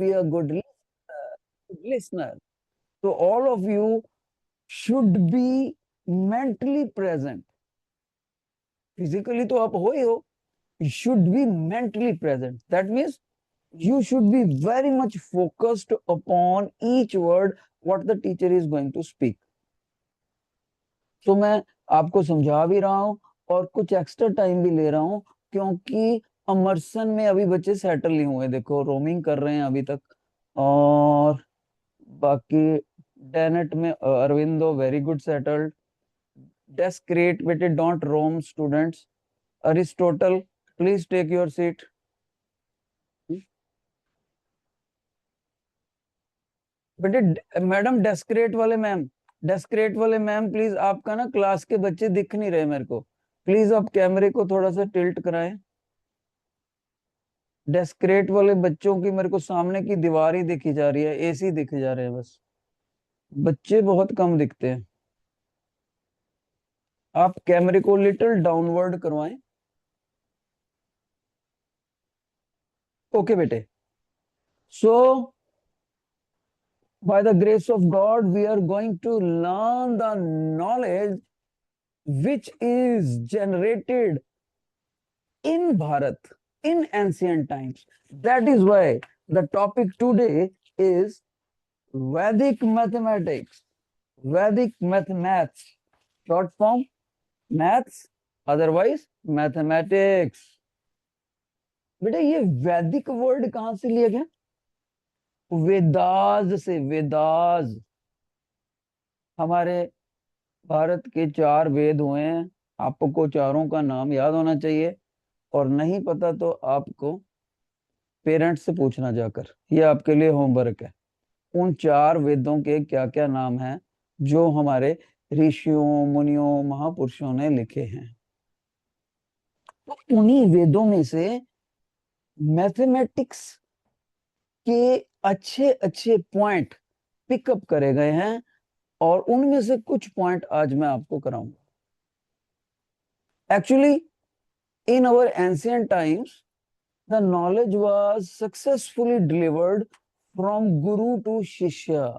be a good listener. So all of you should be mentally present. Physically तो आप हो ही हो. You should be mentally present. That means you should be very much focused upon each word what the teacher is going to speak. तो मैं आपको समझा भी रहा हूँ और कुछ एक्स्ट्रा टाइम भी ले रहा हूँ, क्योंकि अमरसन में अभी बच्चे सेटल नहीं हुए. देखो रोमिंग कर रहे हैं अभी तक. और बाकी डेनेट में Aurobindo very good settled. Descartes बेटे don't roam students. Aristotle please take your seat. बेटे मैडम डेस्क्रेट वाले मैम, डेस्क्रेट वाले मैम प्लीज, आपका ना क्लास के बच्चे दिख नहीं रहे मेरे को. प्लीज आप कैमरे को थोड़ा सा टिल्ट कराएं. डेस्क्रेट वाले बच्चों की मेरे को सामने की दीवार ही दिखी जा रही है, एसी दिखे जा रहे हैं बस. बच्चे बहुत कम दिखते हैं. आप कैमरे को लिटिल डाउनवर्ड करवाएं. ओके बेटे. सो by the grace of God we are going to learn the knowledge which is generated in Bharat in ancient times. That is why the topic today is Vedic mathematics. Vedic maths, short form maths, otherwise mathematics. बेटा ये वैदिक word कहां से लिया गया? वेदास से. वेदास हमारे भारत के 4 वेद हुए हैं. आपको चारों का नाम याद होना चाहिए, और नहीं पता तो आपको पेरेंट्स से पूछना जाकर. ये आपके लिए होमवर्क है. उन 4 वेदों के क्या क्या नाम हैं जो हमारे ऋषियों मुनियों महापुरुषों ने लिखे हैं. तो उन्हीं वेदों में से मैथमेटिक्स के अच्छे अच्छे पॉइंट पिकअप करे गए हैं, और उनमें से कुछ पॉइंट आज मैं आपको कराऊंगा. Actually in our ancient times the knowledge was successfully delivered from guru to shishya.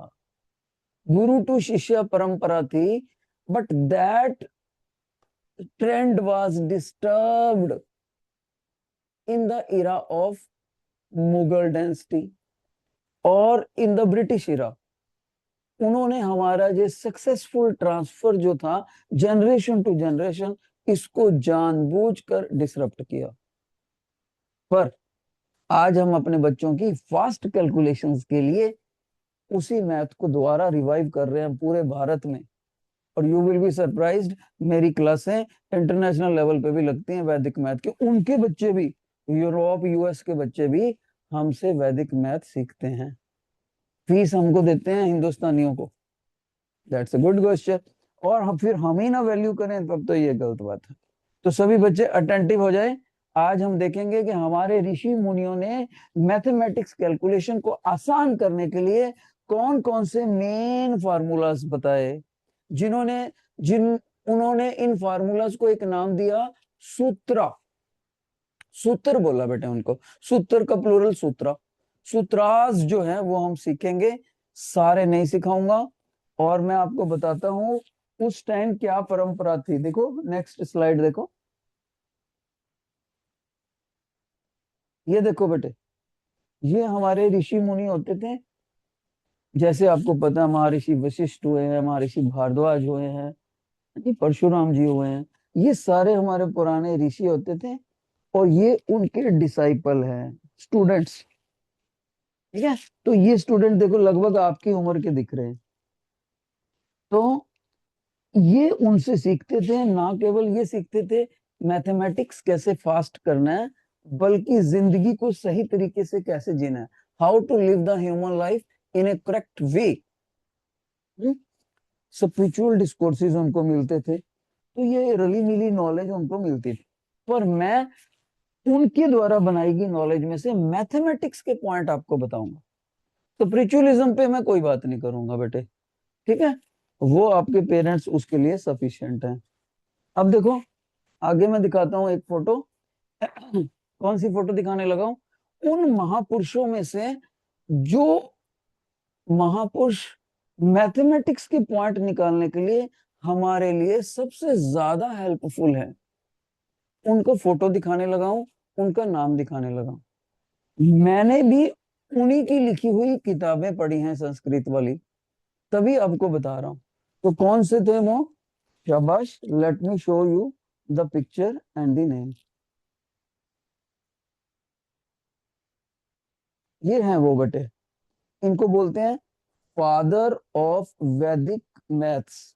Guru to shishya परंपरा थी, but that trend was disturbed in the era of Mughal dynasty और इन द ब्रिटिश era. उन्होंने हमारा जो सक्सेसफुल ट्रांसफर जो था जनरेशन टू जनरेशन, इसको जानबूझकर डिसरप्ट किया. पर आज हम अपने बच्चों की फास्ट कैलकुलेशंस के लिए उसी मैथ को दोबारा रिवाइव कर रहे हैं पूरे भारत में. और यू विल बी सरप्राइज्ड, मेरी क्लासें इंटरनेशनल लेवल पे भी लगती हैं वैदिक मैथ के. उनके बच्चे भी, यूरोप यूएस के बच्चे भी हमसे वैदिक मैथ सीखते हैं. फीस हमको देते हैं हिंदुस्तानियों को. That's a good question. और हम फिर हम ही ना वैल्यू करें तब तो ये गलत बात है. तो सभी बच्चे अटेंटिव हो जाए. आज हम देखेंगे कि हमारे ऋषि मुनियों ने मैथमेटिक्स कैलकुलेशन को आसान करने के लिए कौन कौन से मेन फार्मूलाज बताए, उन्होंने इन फार्मूलाज को एक नाम दिया सूत्र. सूत्र बोला बेटे उनको. सूत्र का प्लूरल सूत्र. सूत्रास जो है वो हम सीखेंगे, सारे नहीं सिखाऊंगा. और मैं आपको बताता हूं उस टाइम क्या परंपरा थी. देखो नेक्स्ट स्लाइड देखो. ये देखो बेटे, ये हमारे ऋषि मुनि होते थे. जैसे आपको पता है महर्षि वशिष्ठ हुए हैं, महर्षि भारद्वाज हुए हैं, परशुराम जी हुए हैं. ये सारे हमारे पुराने ऋषि होते थे, और ये उनके डिसाइपल हैं, स्टूडेंट्स. ठीक है. तो ये स्टूडेंट देखो लगभग आपकी उम्र के दिख रहे हैं. तो ये उनसे सीखते थे. ना केवल ये सीखते थे मैथमेटिक्स कैसे फास्ट करना है, बल्कि जिंदगी को सही तरीके से कैसे जीना है. How to live the human life in a correct way. Spiritual discourses उनको मिलते थे. तो ये रली मिली नॉलेज उनको मिलती थी. पर मैं उनके द्वारा बनाई गई नॉलेज में से मैथमेटिक्स के पॉइंट आपको बताऊंगा. तो स्पिरिचुअलिज्म पे मैं कोई बात नहीं करूंगा बेटे. ठीक है. वो आपके पेरेंट्स उसके लिए सफिशिएंट हैं. अब देखो आगे मैं दिखाता हूँ एक फोटो. कौन सी फोटो दिखाने लगा हूं? उन महापुरुषों में से जो महापुरुष मैथमेटिक्स के पॉइंट निकालने के लिए हमारे लिए सबसे ज्यादा हेल्पफुल है, उनको फोटो दिखाने लगा हूं, उनका नाम दिखाने लगा हूं। मैंने भी उन्हीं की लिखी हुई किताबें पढ़ी हैं संस्कृत वाली, तभी आपको बता रहा हूं। तो कौन से थे वो? शाबाश, let me show you the picture and the name. ये हैं वो बेटे, इनको बोलते हैं फादर ऑफ वैदिक मैथ्स।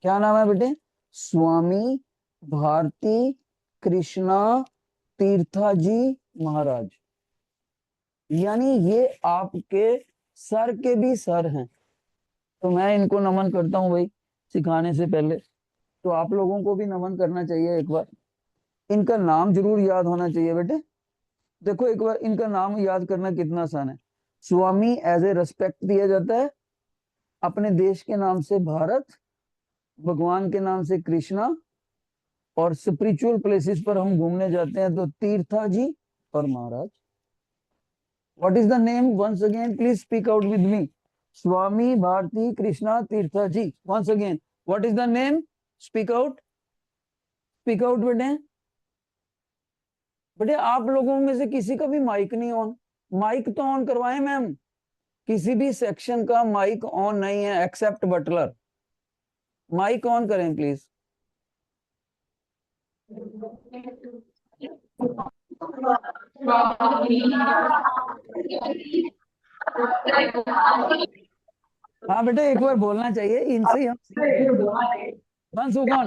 क्या नाम है बेटे? स्वामी भारती कृष्णा तीर्थाजी महाराज। यानी ये आपके सर के भी सर हैं। तो मैं इनको नमन करता हूं भाई, सिखाने से पहले। तो आप लोगों को भी नमन करना चाहिए एक बार। इनका नाम जरूर याद होना चाहिए बेटे। देखो एक बार इनका नाम याद करना कितना आसान है। स्वामी एज ए रेस्पेक्ट दिया जाता है, अपने देश के नाम से भारत, भगवान के नाम से कृष्णा, और स्पिरिचुअल प्लेसेस पर हम घूमने जाते हैं तो तीर्था जी और Maharaj. What is the name? Once again please speak out with me. Swami Bharati Krishna Tirtha ji. Once again, what is the name? Speak out, speak out बेटे। बेटे आप लोगों में से किसी का भी माइक नहीं ऑन? माइक तो ऑन करवाएं मैम। किसी भी सेक्शन का माइक ऑन नहीं है एक्सेप्ट बटलर। माइक ऑन करें प्लीज। हाँ बेटे एक बार बोलना चाहिए, इनसे ही हम सीखते हैं। Once again,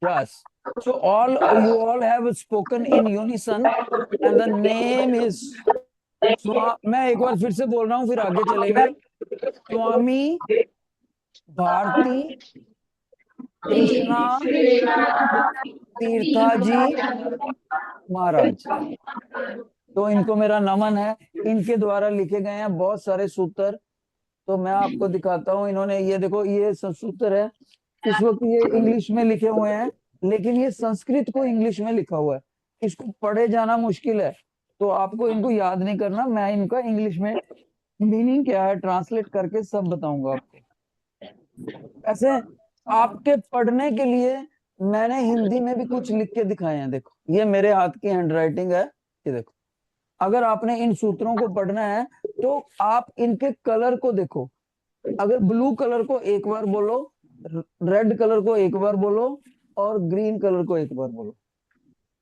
yes. So all you all have spoken in unison and the name is मैं एक बार फिर से बोल रहा हूँ, फिर आगे चलेंगे। स्वामी भारती कृष्णा तीर्थाजी महाराज। तो इनको मेरा नमन है। इनके द्वारा लिखे गए हैं बहुत सारे सूत्र। तो मैं आपको दिखाता हूँ। इन्होंने ये देखो, ये सब सूत्र है। इस वक्त ये इंग्लिश में लिखे हुए हैं, लेकिन ये संस्कृत को इंग्लिश में लिखा हुआ है। इसको पढ़े जाना मुश्किल है, तो आपको इनको याद नहीं करना। मैं इनका इंग्लिश में मीनिंग क्या है ट्रांसलेट करके सब बताऊंगा आपको। ऐसे आपके पढ़ने के लिए मैंने हिंदी में भी कुछ लिख के दिखाए हैं। देखो ये मेरे हाथ की हैंडराइटिंग है, ये देखो। अगर आपने इन सूत्रों को पढ़ना है तो आप इनके कलर को देखो। अगर ब्लू कलर को एक बार बोलो, रेड कलर को एक बार बोलो, और ग्रीन कलर को एक बार बोलो।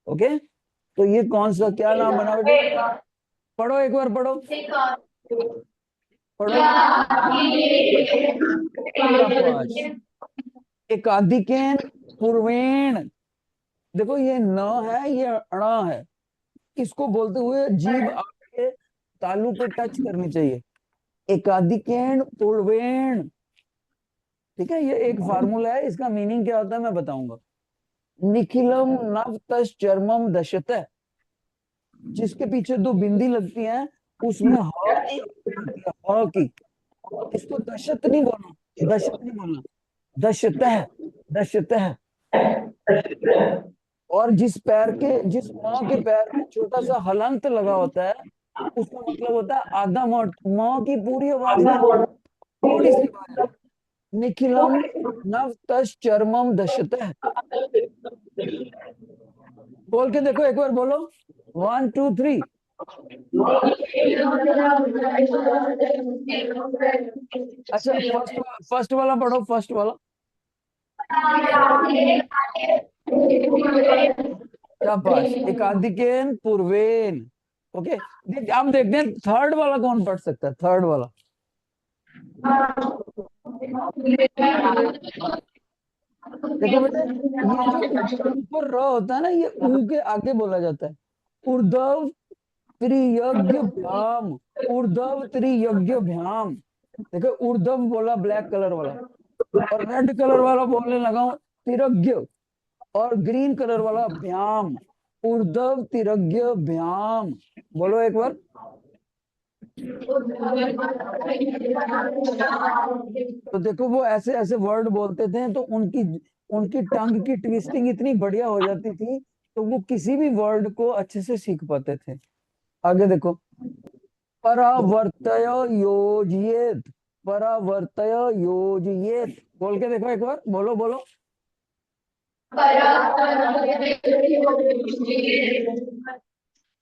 ओके, तो ये कौन सा क्या नाम बना बेटे? पढ़ो एक बार, पढ़ो पढ़ो। एकाधिकेन पूर्वेण। देखो ये न है, ये अण है। इसको बोलते हुए जीभ आपके तालू पे टच करनी चाहिए। एकाधिकेन पूर्वेण। ठीक है, ये एक फार्मूला है। इसका मीनिंग क्या होता है मैं बताऊंगा। निखिलम नव तस् चर्मम दशत। जिसके पीछे दो बिंदी लगती हैं उसमें ह की होती है, ह की। इसको दशत नहीं बोलना, दशत नहीं बोलना, दशत है, दशत है। और जिस पैर के, जिस माँ के पैर में छोटा सा हलंत लगा होता है, उसका मतलब होता है आधा मोट। माँ की पूरी आवाज नहीं, थोड़ी सी आवाज है। निखिलम नव तस् चर्मम दशत। बोल के देखो एक बार, बोलो 1 2 3। अच्छा फर्स्ट वाला पढ़ो, फर्स्ट वाला। शाबाश, एकाधिकेन पूर्वेन। ओके, अब देखते हैं थर्ड वाला कौन पढ़ सकता है। थर्ड वाला देखो बेटे, ये जो ऊपर र होता है ना, ये ऊ के आगे बोला जाता है। ऊर्ध्व त्रियज्ञभ्याम, ऊर्ध्व त्रियज्ञभ्याम। देखो ऊर्ध्व बोला ब्लैक कलर वाला, और रेड कलर वाला बोलने लगा हूं तिरज्ञ, और ग्रीन कलर वाला भ्याम। ऊर्ध्व तिरज्ञ भ्याम। बोलो एक बार। तो देखो वो ऐसे ऐसे वर्ड बोलते थे, तो उनकी उनकी टंग की ट्विस्टिंग इतनी बढ़िया हो जाती थी, तो वो किसी भी वर्ड को अच्छे से सीख पाते थे। आगे देखो, परावर्तय योजयेत, परावर्तय योजयेत, बोल के देखो एक बार, बोलो बोलो।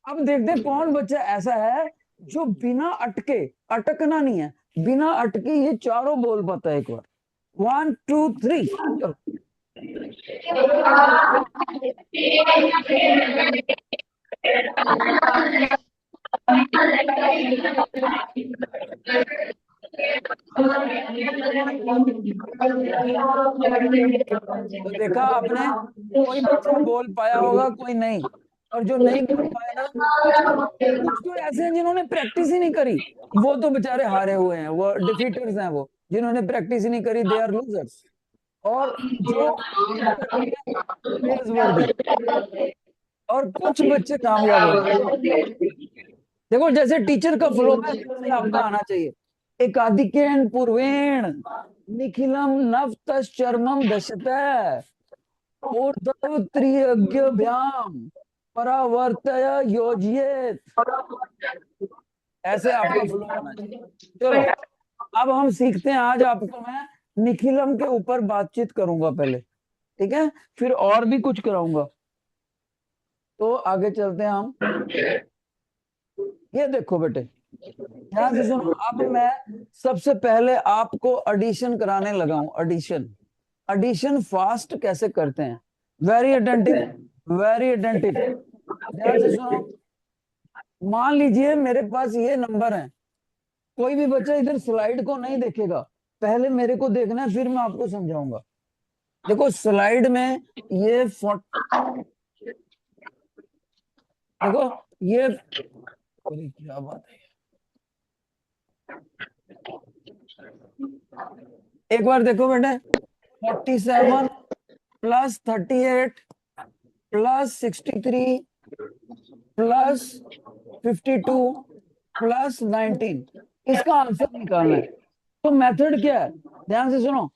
अब देखते हैं कौन बच्चा ऐसा है जो बिना अटके, अटकना नहीं है, बिना अटके ये चारों बोल पाता है। एक बार 1 2 3 चलो। तो देखा आपने, कोई बच्चा बोल पाया होगा, कोई नहीं। और जो नहीं बोल पाए ना, कुछ कुछ तो ऐसे हैं जिन्होंने प्रैक्टिस ही नहीं करी, वो तो बेचारे हारे हुए हैं, वो डिफीटर्स हैं। वो जिन्होंने प्रैक्टिस ही नहीं करी, दे आर लूजर्स। और जो करते हैं, प्रेज वर्दी। और कुछ बच्चे कामयाब हो गए। देखो जैसे टीचर का फ्लो है, वैसे आपका आना चाहिए। एकाधिकेन पूर्वेण निखिलम नव तश्चर्मम दशता ऊर्ध्व त्रियज्ञभ्याम परावर्तय योजयेत। ऐसे आपका फ्लो होना चाहिए। चलो, अब हम सीखते हैं। आज आपको मैं निखिलम के ऊपर बातचीत करूंगा पहले, ठीक है, फिर और भी कुछ कराऊंगा। तो आगे चलते हैं हम। ये देखो बेटे, ध्यान से सुनो। अब मैं सबसे पहले आपको एडिशन कराने लगा हूं। एडिशन, एडिशन फास्ट कैसे करते हैं। वेरी अटेंटिव, वेरी अटेंटिव, ध्यान से सुनो। मान लीजिए मेरे पास ये नंबर है। कोई भी बच्चा इधर स्लाइड को नहीं देखेगा, पहले मेरे को देखना है, फिर मैं आपको समझाऊंगा। देखो स्लाइड में ये देखो ये, अरे क्या बात है, एक बार देखो बेटे। 47 प्लस 38 प्लस 63 प्लस 52 प्लस 19, इसका आंसर निकालना है। तो मेथड क्या है, ध्यान से सुनो।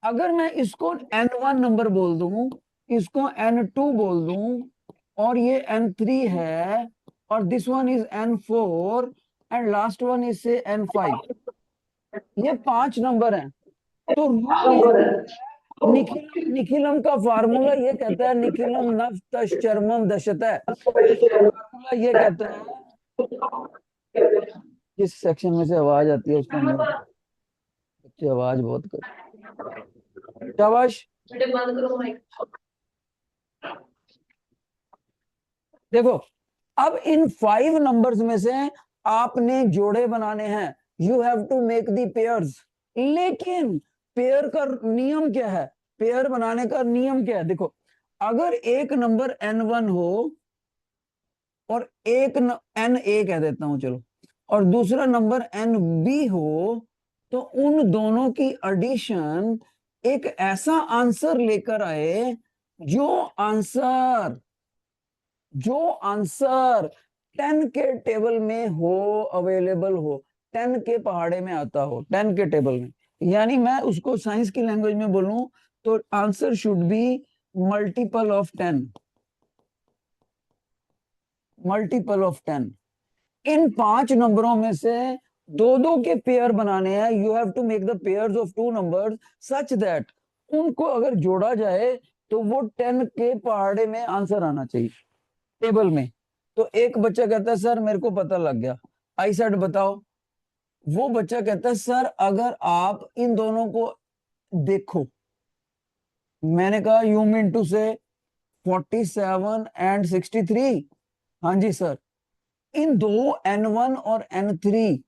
अगर मैं इसको n1 नंबर बोल दूं, इसको n2 बोल दूं, और ये n3 है, और this one is n4, and last one is से n5, ये 5 नंबर हैं। तो रूल ये, निखिलम, निखिलम का फार्मूला ये कहता है, निखिलम नव तश्चर्मम दशता, फार्मूला ये कहता है। जिस सेक्शन में से आवाज आती है उसको म्यूट, बच्चे आवाज बहुत कर, शाबाश। देखो, अब इन 5 नंबर्स में से आपने जोड़े बनाने हैं। You have to make the pairs. लेकिन पेयर का नियम क्या है, पेयर बनाने का नियम क्या है, देखो। अगर एक नंबर n1 हो और एक n a कह देता हूं चलो, और दूसरा नंबर nb हो, तो उन दोनों की एडिशन एक ऐसा आंसर लेकर आए जो आंसर जो आंसर 10 के टेबल में हो, अवेलेबल हो, 10 के पहाड़े में आता हो, 10 के टेबल में। यानी मैं उसको साइंस की लैंग्वेज में बोलूं तो answer should be multiple of 10, multiple of 10। इन 5 नंबरों में से दो दो के पेयर बनाने हैं। You have to make the pairs of 2 numbers such that उनको अगर जोड़ा जाए तो वो 10 के पहाड़े में आंसर आना चाहिए, टेबल में। तो एक बच्चा कहता है सर मेरे को पता लग गया, आई सेड बताओ। वो बच्चा कहता है सर अगर आप इन दोनों को देखो, मैंने कहा यू मीन टू से 47 एंड 63। हाँ जी सर। इन दो n1 और n3,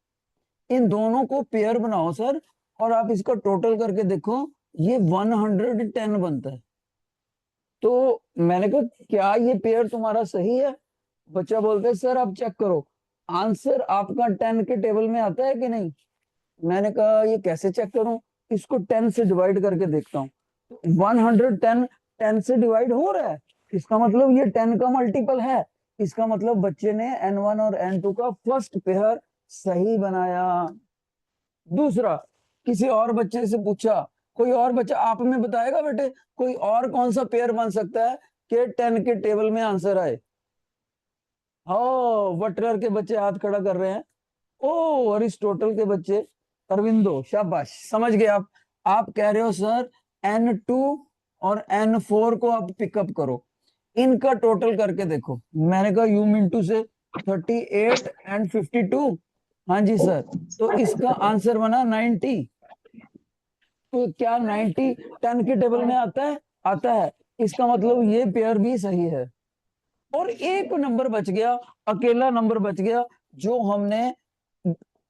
इन दोनों को पेयर बनाओ सर, और आप इसका टोटल करके देखो, ये 110 बनता है। तो मैंने कहा क्या ये पेयर तुम्हारा सही है। बच्चा बोलता है सर आप चेक करो, आंसर आपका 10 के टेबल में आता है कि नहीं। मैंने कहा ये कैसे चेक करूं, इसको 10 से डिवाइड करके देखता हूँ। 110 10 से डिवाइड हो रहा है, इसका मतलब ये 10 का मल्टीपल है। इसका मतलब बच्चे ने n1 और n2 का फर्स्ट पेयर सही बनाया। दूसरा, किसी और बच्चे से पूछा कोई और बच्चा आप में बताएगा बेटे, कोई और कौन सा पेयर बन सकता है कि 10 के टेबल में आंसर आए? ओ, बटलर के बच्चे हाथ खड़ा कर रहे हैं। ओ, अरिस्टोटल के बच्चे, अरविंदो, शाबाश, समझ गए आप कह रहे हो सर N2 और N4 को आप पिकअप करो, इनका टोटल करके देखो। मैंने कहा यू मिंटू से 38 एंड 52। हाँ जी सर, तो इसका आंसर बना 90। तो क्या 90 10 के टेबल में आता है? आता है। इसका मतलब ये पेयर भी सही है। और एक नंबर बच गया, अकेला नंबर बच गया, जो हमने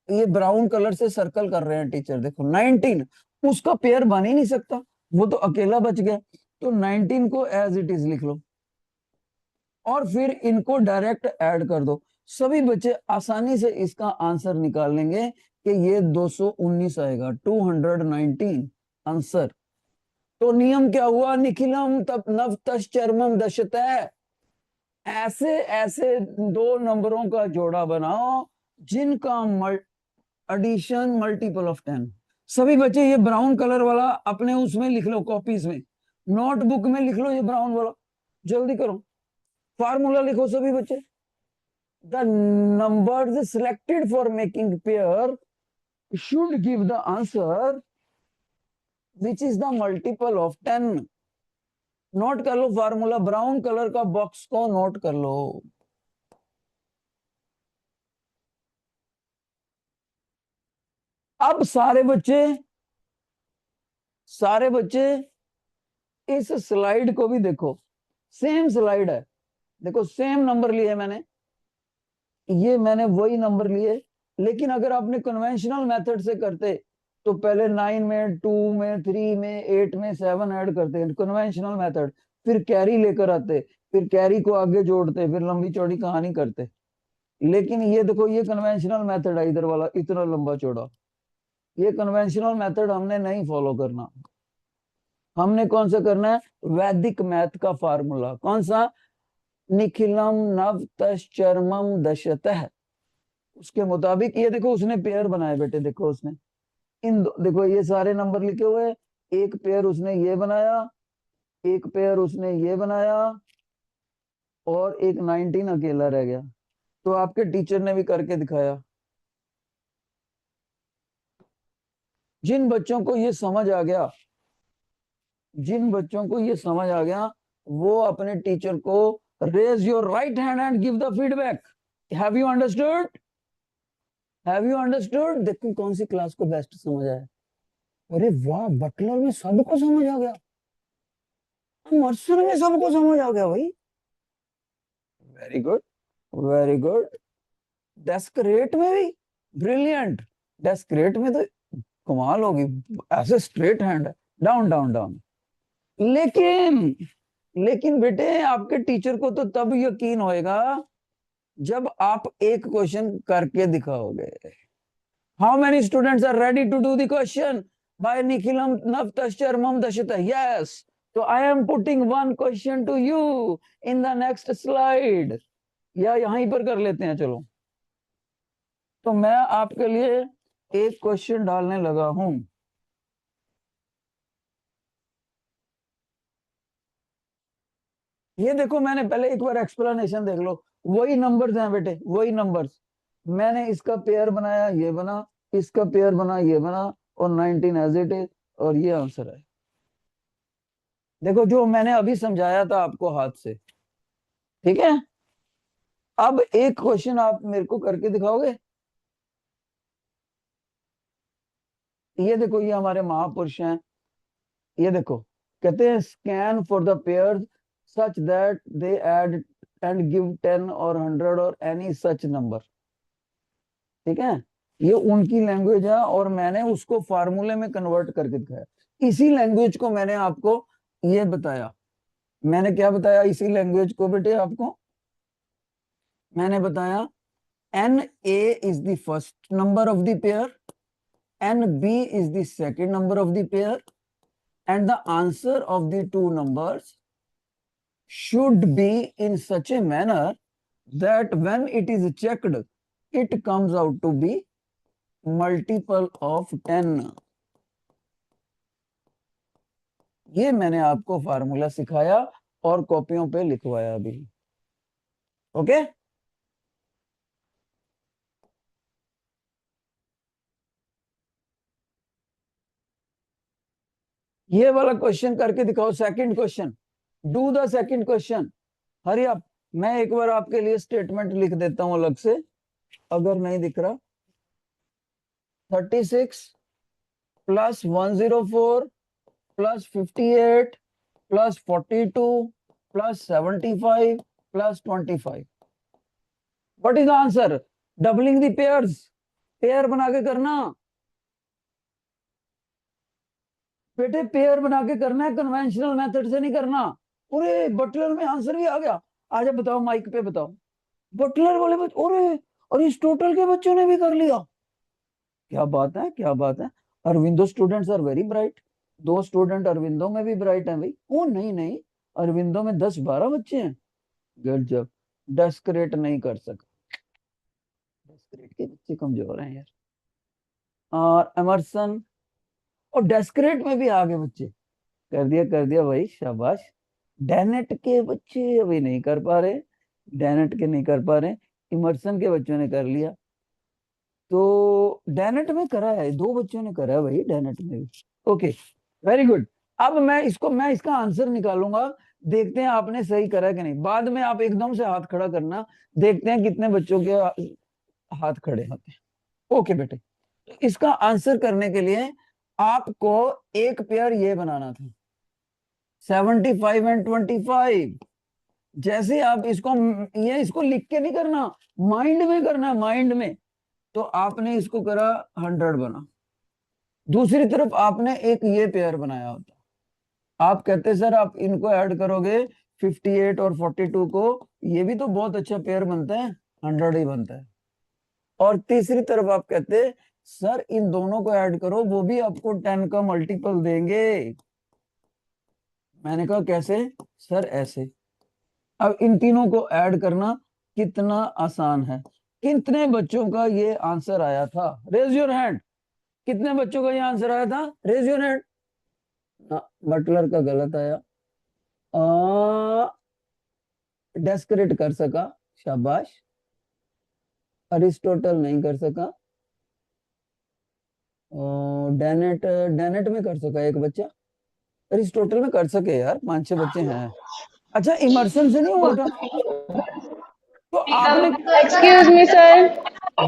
ये ब्राउन कलर से सर्कल कर रहे हैं टीचर, देखो 19, उसका पेयर बन ही नहीं सकता, वो तो अकेला बच गया। तो 19 को एज इट इज लिख लो और फिर इनको डायरेक्ट ऐड कर दो। सभी बच्चे आसानी से इसका आंसर निकाल लेंगे कि ये 219 आएगा, 219 आंसर। तो नियम क्या हुआ? निखिलम तब नव तस् चर्मम दशतः। ऐसे ऐसे दो नंबरों का जोड़ा बनाओ जिनका एडिशन मल्टीपल ऑफ 10। सभी बच्चे ये ब्राउन कलर वाला अपने उसमें लिख लो, कॉपीज में, नोटबुक में लिख लो ये ब्राउन वाला, जल्दी करो, फार्मूला लिखो सभी बच्चे। The numbers selected for making pair should give the answer which is the multiple of 10। Note कर लो फार्मूला, ब्राउन कलर का बॉक्स को नोट कर लो। अब सारे बच्चे इस स्लाइड को भी देखो, सेम स्लाइड है, देखो सेम नंबर लिए मैंने, ये मैंने वही नंबर लिए। लेकिन अगर आपने कन्वेंशनल मेथड से करते तो पहले 9 में, 2 में, 3 में, 8 में 7 ऐड करते, कन्वेंशनल मेथड, फिर कैरी लेकर आते, फिर कैरी को आगे जोड़ते, फिर लंबी चौड़ी कहानी करते। लेकिन ये देखो, ये कन्वेंशनल मेथड है, इधर वाला इतना लंबा चौड़ा, ये कन्वेंशनल मेथड हमने नहीं फॉलो करना। हमने कौन सा करना है? वैदिक मैथ का फार्मूला। कौन सा? निखिलम नव तश्चर्मम दशतः। उसके मुताबिक ये देखो उसने पेयर बनाए बेटे, देखो उसने देखो ये सारे नंबर लिखे हुए हैं, एक पेयर उसने ये बनाया, एक पेयर उसने ये बनाया, और एक 19 अकेला रह गया। तो आपके टीचर ने भी करके दिखाया। जिन बच्चों को ये समझ आ गया, जिन बच्चों को ये समझ आ गया, वो अपने टीचर को raise your right hand and give the feedback. Have you understood? Have you understood? देखो कौन सी क्लास को बेस्ट समझ आया। अरे वाह, बटलर में सबको समझ आ गया, मर्सर में सबको समझ आ गया भाई। Very good, very good. Descartes में भी ब्रिलियंट। डेस्करेट में तो कमाल होगी, ऐसे स्ट्रेट हैंड है, डाउन डाउन डाउन। लेकिन लेकिन बेटे आपके टीचर को तो तब यकीन होएगा जब आप एक क्वेश्चन करके दिखाओगे। How many students are ready to do the question by निखिलम नवतश्चर्मम दशत? यस। तो I am putting one question to you in the next slide, या यहीं पर कर लेते हैं, चलो। तो मैं आपके लिए एक क्वेश्चन डालने लगा हूं। ये देखो, मैंने पहले एक बार एक्सप्लेनेशन देख लो, वही नंबर्स हैं बेटे, वही नंबर्स। मैंने इसका पेयर बनाया, ये बना, इसका पेयर बना, ये बना, और 19 एज इट इज, और ये आंसर है। देखो जो मैंने अभी समझाया था आपको हाथ से, ठीक है। अब एक क्वेश्चन आप मेरे को करके दिखाओगे? ये देखो, ये हमारे महापुरुष हैं। ये देखो, कहते हैं scan for the pair such that they add and give 10 और 100 और एनी सच नंबर। ठीक है, ये उनकी लैंग्वेज है और मैंने उसको फार्मूले में कन्वर्ट करके दिखाया। इसी लैंग्वेज को मैंने आपको ये बताया। मैंने क्या बताया इसी लैंग्वेज को बेटे आपको? मैंने बताया N A is the first number of the pair, N B is the second number of the pair, and the answer of the two numbers should be in such a manner that when it is checked, it comes out to be multiple of 10। ये मैंने आपको formula सिखाया और कॉपियों पे लिखवाया भी। Okay, ये वाला क्वेश्चन करके दिखाओ, second question. Do the second question, Hari आप। मैं एक बार आपके लिए स्टेटमेंट लिख देता हूं अलग से, अगर नहीं दिख रहा। 36 plus 104 plus 58 plus 42 plus 75 plus 25, what is the answer? Doubling the pairs, pair बना के करना बेटे, पेयर बना के करना है, कन्वेंशनल मेथड से नहीं करना। अरे बटलर में आंसर भी आ गया। आजा बताओ, माइक पे बताओ। बटलर वाले बच्चे, अरे और इस टोटल के बच्चों ने भी कर लिया। क्या बात है, क्या बात है। Aurobindo students are very bright. दो स्टूडेंट अरविंदो में भी ब्राइट हैं भाई। ओ नहीं नहीं, अरविंदो में 10-12 बच्चे हैं। Good job. डेस्करेट नहीं कर सका, डेस्करेट के बच्चे कमजोर हैं यार। और एमरसन और डेस्करेट में भी आगे बच्चे। कर दिया भाई, शाबाश। डेनेट के बच्चे अभी नहीं कर पा रहे, डेनेट के नहीं कर पा रहे। इमर्सन के बच्चों ने कर लिया। तो डेनेट में करा है, दो बच्चों ने करा है भाई डेनेट में भी। Okay, very good. अब मैं इसका आंसर निकालूंगा। देखते हैं आपने सही करा कि नहीं, बाद में आप एकदम से हाथ खड़ा करना। देखते हैं कितने बच्चों के हाथ खड़े होते हैं। ओके बेटे, तो इसका आंसर करने के लिए आपको एक पेयर ये बनाना था, 75 एंड 25। जैसे आप इसको, ये इसको लिख के नहीं करना, माइंड में करना, माइंड में। तो आपने इसको करा 100 बना। दूसरी तरफ आपने एक ये पेयर बनाया होता, आप कहते सर आप इनको ऐड करोगे 58 और 42 को, ये भी तो बहुत अच्छा पेयर बनता है, 100 ही बनता है। और तीसरी तरफ आप कहते सर इन दोनों को ऐड करो, वो भी आपको 10 का मल्टीपल देंगे। मैंने कहा कैसे? सर ऐसे। अब इन तीनों को ऐड करना कितना आसान है। कितने बच्चों का ये आंसर आया था? Raise your hand. कितने बच्चों का ये आंसर आया था? Raise your hand. बटलर का गलत आया। डेस्करेट कर सका, शाबाश। अरिस्टोटल नहीं कर सका। डेनेट, डेनेट में कर सका एक बच्चा। अरिस्टोटल में कर सके यार, 5-6 बच्चे हैं। अच्छा, इमर्सन से नहीं हुआ था? तो आपने, Excuse me, sir.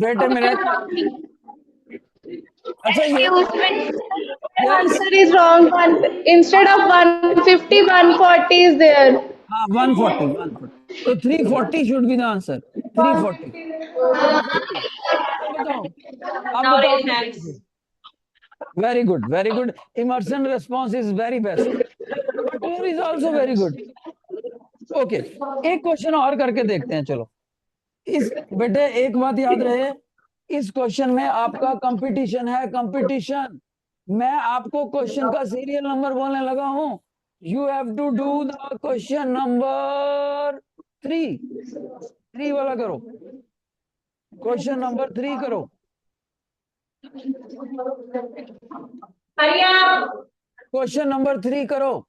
Wait a minute. अच्छा ये, Excuse me. Yes, Answer is wrong. Instead of 150, 140 is there. हाँ 140, 140। तो 340 शुड बी द आंसर। 340, 340। अब बताओ, अब बताओ जल्दी से। Very good, very good. Emerson response is very best. Butler is also very good. Okay, एक क्वेश्चन और करके देखते हैं चलो। इस बेटे एक बात याद रहे, इस क्वेश्चन में आपका कंपटीशन है, कंपटीशन। मैं आपको क्वेश्चन का सीरियल नंबर बोलने लगा हूं। You have to do the question number 3। 3 वाला करो, क्वेश्चन नंबर 3 करो। क्वेश्चन नंबर 3 करो,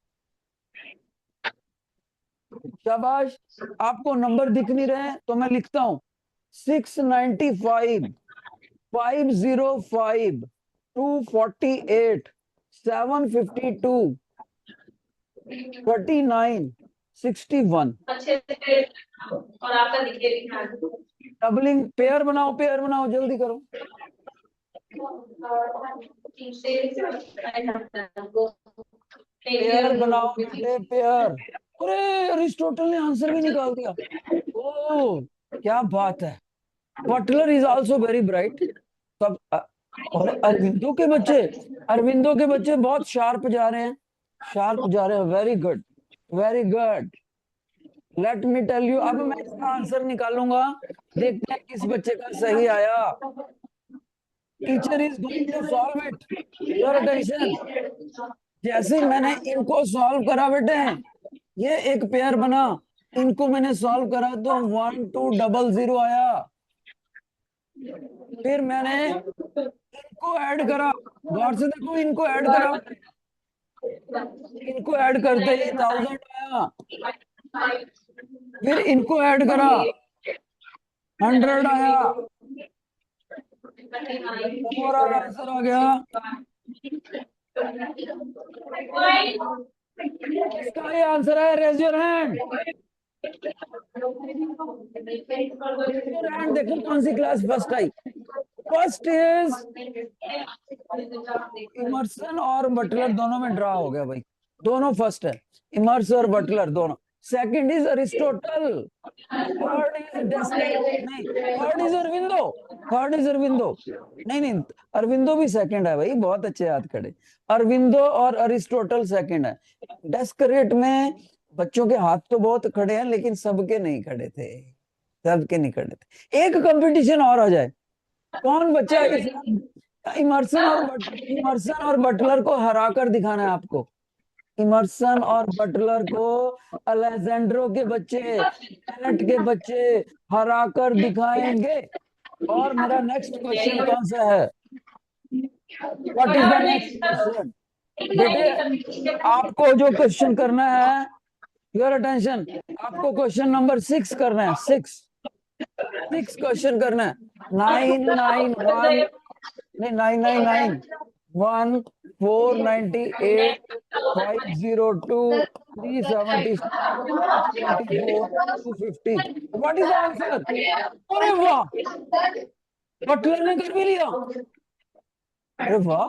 शाबाश। आपको नंबर दिख नहीं रहे तो मैं लिखता हूं, 695, 505, 248, 752, 39, 61। और आपका दिखे दिखा डबलिंग, पेयर बनाओ, पेयर बनाओ, जल्दी करो। पेयर बनाओ बेटे, पेयर। अरे अरिस्टोटल ने आंसर भी निकाल दिया। ओ क्या बात है। Butler is also very bright. तब और अरविंदो के बच्चे, अरविंदो के बच्चे बहुत शार्प जा रहे हैं, शार्प जा रहे हैं। Very good, very good. Let me tell you, अब मैं इसका आंसर निकालूंगा। देखते हैं किस बच्चे का सही आया। Teacher is going to solve it, your attention. जैसे मैंने इनको सॉल्व करा बेटे, ये एक पेयर बना, इनको मैंने सॉल्व करा तो 1200 आया। फिर मैंने इनको ऐड करा, गौर से देखो, इनको ऐड करा। इनको ऐड करते ही 1000 आया, फिर इनको ऐड करा 100 आया, ओवरऑल आंसर आ गया। इसका ये आंसर है, raise your hand. Raise your hand, देखो कौन सी क्लास फर्स्ट आई। फर्स्ट इज इमर्सन और बटलर, दोनों में ड्रा हो गया भाई, दोनों फर्स्ट है, इमर्स और बटलर दोनों। Second is Aristotle, third is Descartes, नहीं third is Aurobindo, third is Aurobindo, नहीं नहीं अरविंदो भी सेकंड है भाई, बहुत अच्छे याद करे। अरविंदो और अरिस्टोटल सेकंड है। डेस्करेट में बच्चों के हाथ तो बहुत खड़े हैं, लेकिन सबके नहीं खड़े थे, सबके नहीं खड़े थे। एक कंपटीशन और हो जाए, कौन बच्चा इस इमर्सन और बटलर को हरा कर दिखाना है आपको। इमर्सन और बटलर को अलेजेंड्रो के बच्चे, बेनेट के बच्चे हरा कर दिखाएंगे। और मेरा नेक्स्ट क्वेश्चन कौन सा है, what is the next question? बेटे आपको जो क्वेश्चन करना है, योर अटेंशन, आपको क्वेश्चन नंबर 6 करना है, 6 क्वेश्चन करना है। 991, नहीं 999, 1 498 502 370 524 250, व्हाट इज द आंसर? अरे वाह, बटलर ने कर भी लिया, अरे वाह।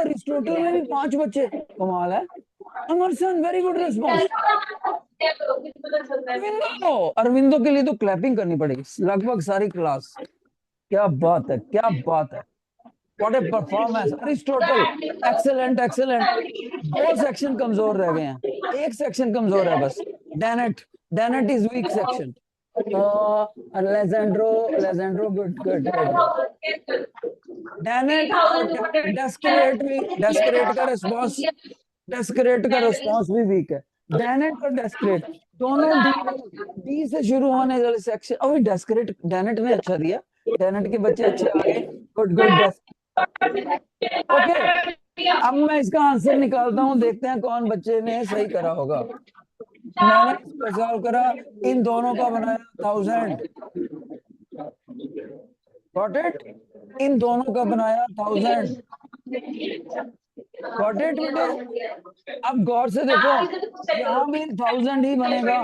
अरिस्टोटल में भी 5 बच्चे, कमाल है। Emerson, very good response. Aurobindo, Aurobindo के लिए तो क्लैपिंग करनी पड़ेगी लगभग सारी क्लास। क्या बात है, क्या बात है, what a performance. Aristotle excellent, excellent. 2 section कमजोर रह गए हैं, एक सेक्शन कमजोर है बस, Dennett, Dennett is weak section. Alejandro, Alejandro good good good. Dennett और डेस्करेट भी, डेस्करेट का रिस्पॉन्स, डेस्करेट का रिस्पॉन्स भी वीक है। डेनेट और डेस्करेट दोनों डी, डी से शुरू होने वाले सेक्शन, अभी डेस्करेट, डेनेट ने अच्छा दिया, डेनेट के बच्चे अच्छे आ गए, गुड गुड। ओके, अब मैं इसका आंसर निकालता हूं, देखते हैं कौन बच्चे ने सही करा होगा। मैंने इसको सॉल्व करा, इन दोनों का बनाया 1000, गॉट इट, इन दोनों का बनाया 1000, गॉट इट बेटे। अब गौर से देखो, यहाँ भी 1000 ही बनेगा,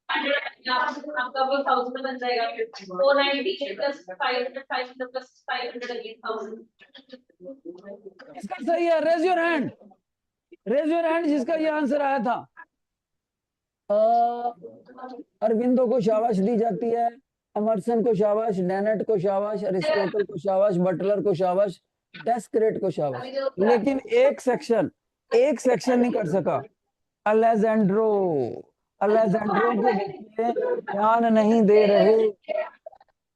आपका वो 1000 बन जाएगा, 498 प्लस 500, 500 प्लस 500 8000। इसका सही है, raise your hand, raise your hand जिसका ये आंसर आया था। अरविंदो को शाबाश दी जाती है, अमरसन को शाबाश, डेनेट को शाबाश, अरिस्टोटल को शाबाश, बटलर को शाबाश, डेस्करेट को शाबाश। लेकिन एक सेक्शन नहीं कर सका, अलेजेंड्रो, अलेजेंड्रो के बच्चे ध्यान नहीं दे रहे,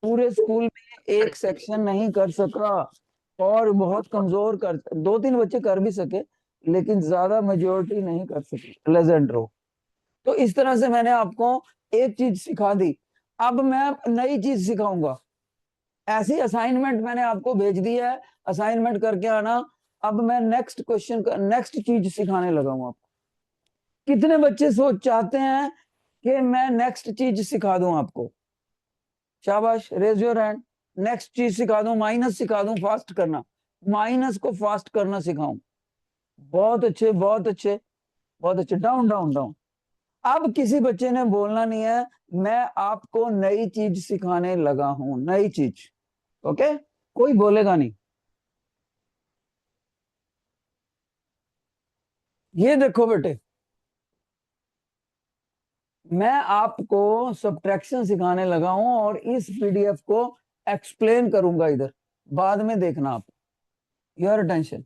पूरे स्कूल में एक सेक्शन नहीं कर सका, और बहुत कमजोर कर, 2-3 बच्चे कर भी सके, लेकिन ज्यादा मेजोरिटी नहीं कर सके अलेजेंड्रो। तो इस तरह से मैंने आपको एक चीज सिखा दी, अब मैं नई चीज सिखाऊंगा। ऐसी असाइनमेंट मैंने आपको भेज दी है, असाइनमेंट करके आना। अब मैं नेक्स्ट क्वेश्चन, नेक्स्ट चीज सिखाने लगा हूं आपको। कितने बच्चे सोच चाहते हैं कि मैं नेक्स्ट चीज सिखा दूं आपको? शाबाश, रेज योर हैंड। नेक्स्ट चीज सिखा दूं, माइनस सिखा दूं, फास्ट करना, माइनस को फास्ट करना सिखाऊं। बहुत अच्छे, बहुत अच्छे, बहुत अच्छे, डाउन डाउन डाउन। अब किसी बच्चे ने बोलना नहीं है, मैं आपको नई चीज सिखाने लगा हूं, नई चीज। ओके, कोई बोलेगा नहीं। ये देखो बेटे, मैं आपको सब्ट्रैक्शन सिखाने लगा हूं, और इस पीडीएफ को एक्सप्लेन करूंगा इधर, बाद में देखना आप। योर अटेंशन,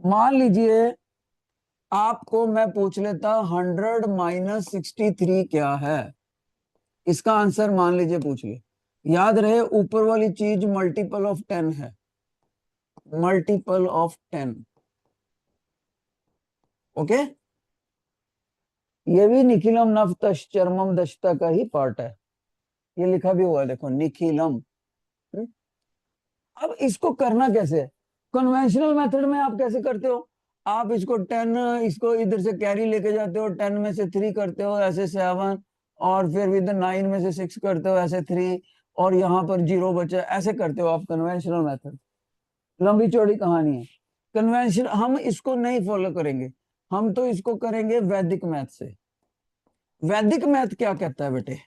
मान लीजिए आपको मैं पूछ लेता 100 माइनस 63 क्या है, इसका आंसर मान लीजिए पूछ ले। याद रहे, ऊपर वाली चीज मल्टीपल ऑफ 10 है, मल्टीपल ऑफ 10। ओके, ये भी निखिलम नवतश चर्मम दशता का ही पार्ट है, ये लिखा भी हुआ है, देखो निखिलम। अब इसको करना कैसे है? कन्वेंशनल मेथड में आप कैसे करते हो? आप इसको 10, इसको इधर से कैरी लेके जाते हो, 10 में से 3 करते हो ऐसे 7, और फिर विद 9 में से 6 करते हो ऐसे 3, और यहाँ पर 0 बचा, ऐसे करते हो आप कन्वेंशनल मेथड। लंबी चौड़ी कहानी है। कन्वेंशन हम इसको नहीं फॉलो करेंगे, हम तो इसको करेंगे वैदिक मैथ से। वैदिक मैथ क्या कहता है बेटे?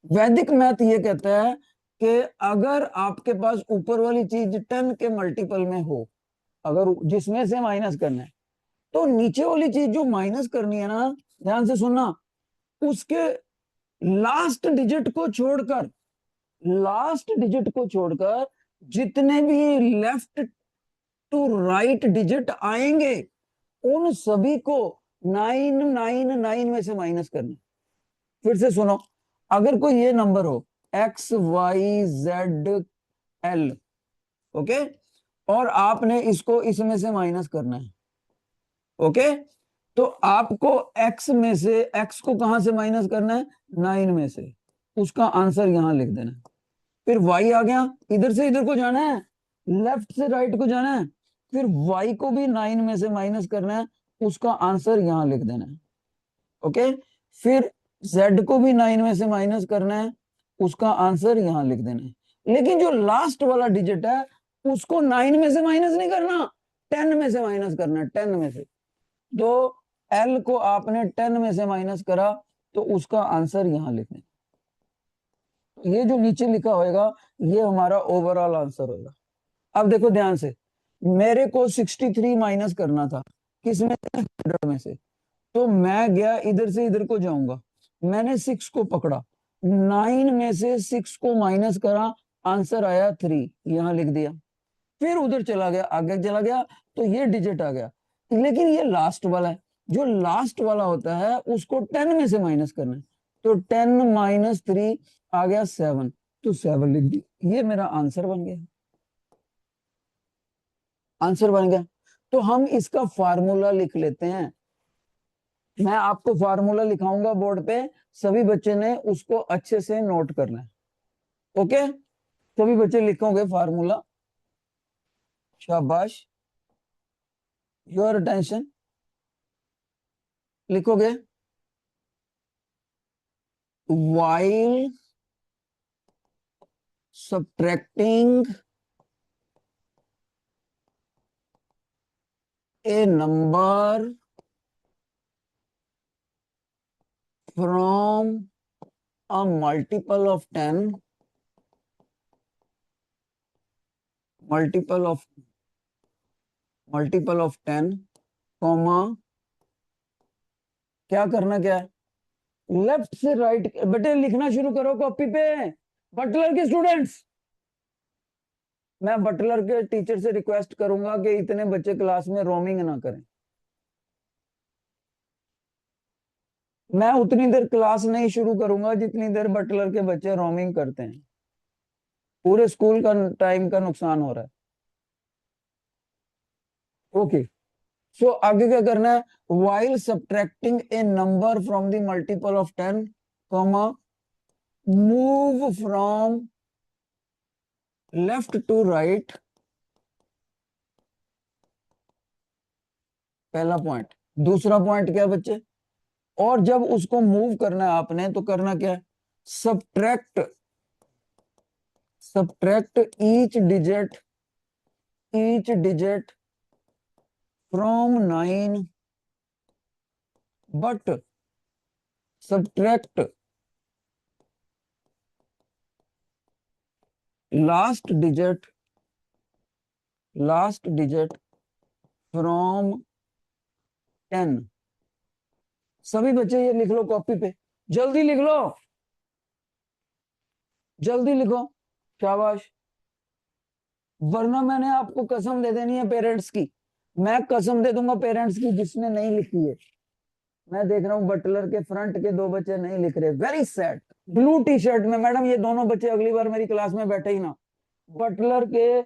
वैदिक मैथ ये कहता है कि अगर आपके पास ऊपर वाली चीज 10 के मल्टीपल में हो, अगर जिसमें से माइनस करना है, तो नीचे वाली चीज जो माइनस करनी है ना, ध्यान से सुनना, उसके लास्ट डिजिट को छोड़कर, लास्ट डिजिट को छोड़कर जितने भी लेफ्ट टू राइट डिजिट आएंगे उन सभी को 999 में से माइनस करना। फिर से सुनो, अगर कोई ये नंबर हो XYZL, ओके, और आपने इसको इसमें से माइनस करना है, ओके, तो आपको x में से, x को कहां से माइनस करना है? 9 में से, उसका आंसर यहां लिख देना है। फिर y आ गया, इधर से इधर को जाना है, लेफ्ट से राइट को जाना है, फिर y को भी 9 में से माइनस करना है, उसका आंसर यहां लिख देना है, ओके। फिर z को भी 9 में से माइनस करना है, उसका आंसर यहां लिख देना है। लेकिन जो लास्ट वाला डिजिट है उसको 9 में से माइनस नहीं करना, 10 में से माइनस करना है, 10 में से। तो l को आपने 10 में से माइनस करा, तो उसका आंसर यहां लिख देना। ये जो नीचे लिखा होगा ये हमारा ओवरऑल आंसर होगा। अब देखो ध्यान से, मेरे को 63 माइनस करना था, किसमें से? 100 में से। तो मैं गया इधर से इधर को जाऊंगा, मैंने 6 को पकड़ा, 9 में से 6 को माइनस करा, आंसर आया 3, यहां लिख दिया। फिर उधर चला गया, आगे चला गया, तो ये डिजिट आ गया। लेकिन ये लास्ट वाला है, जो लास्ट वाला होता है उसको 10 में से माइनस करना है, तो 10 - 3 आ गया 7, तो 7 लिख दी, ये मेरा आंसर बन गया। आंसर बन गया। तो हम इसका फार्मूला लिख लेते हैं। मैं आपको फार्मूला लिखाऊंगा बोर्ड पे, सभी बच्चे ने उसको अच्छे से नोट करना है, ओके। सभी बच्चे लिखोगे फार्मूला, शाबाश, योर अटेंशन, लिखोगे। while subtracting a number from a multiple of 10, multiple of 10, comma, क्या करना, क्या है? लेफ्ट से राइट, बेटे लिखना शुरू करो कॉपी पे। बटलर के स्टूडेंट्स, मैं बटलर के टीचर से रिक्वेस्ट करूंगा कि इतने बच्चे क्लास में रोमिंग ना करें। मैं उतनी देर क्लास नहीं शुरू करूंगा जितनी देर बटलर के बच्चे रोमिंग करते हैं, पूरे स्कूल का टाइम का नुकसान हो रहा है, ओके। सो आगे क्या करना है? while subtracting a number from the multiple of 10, comma, move from left to right, पहला पॉइंट। दूसरा पॉइंट क्या बच्चे? और जब उसको मूव करना है आपने, तो करना क्या है? Subtract, subtract each digit from 9, but subtract last digit, last digit from 10। सभी बच्चे ये लिख लो कॉपी पे, जल्दी लिख लो, जल्दी लिखो, शाबाश। वरना मैंने आपको कसम दे देनी है पेरेंट्स की, मैं कसम दे दूंगा पेरेंट्स की जिसने नहीं लिखी है। मैं देख रहा हूँ बटलर के फ्रंट के 2 बच्चे नहीं लिख रहे, very sad. Blue T shirt में, मैडम ये दोनों बच्चे अगली बार मेरी क्लास में बैठे ही ना। बटलर के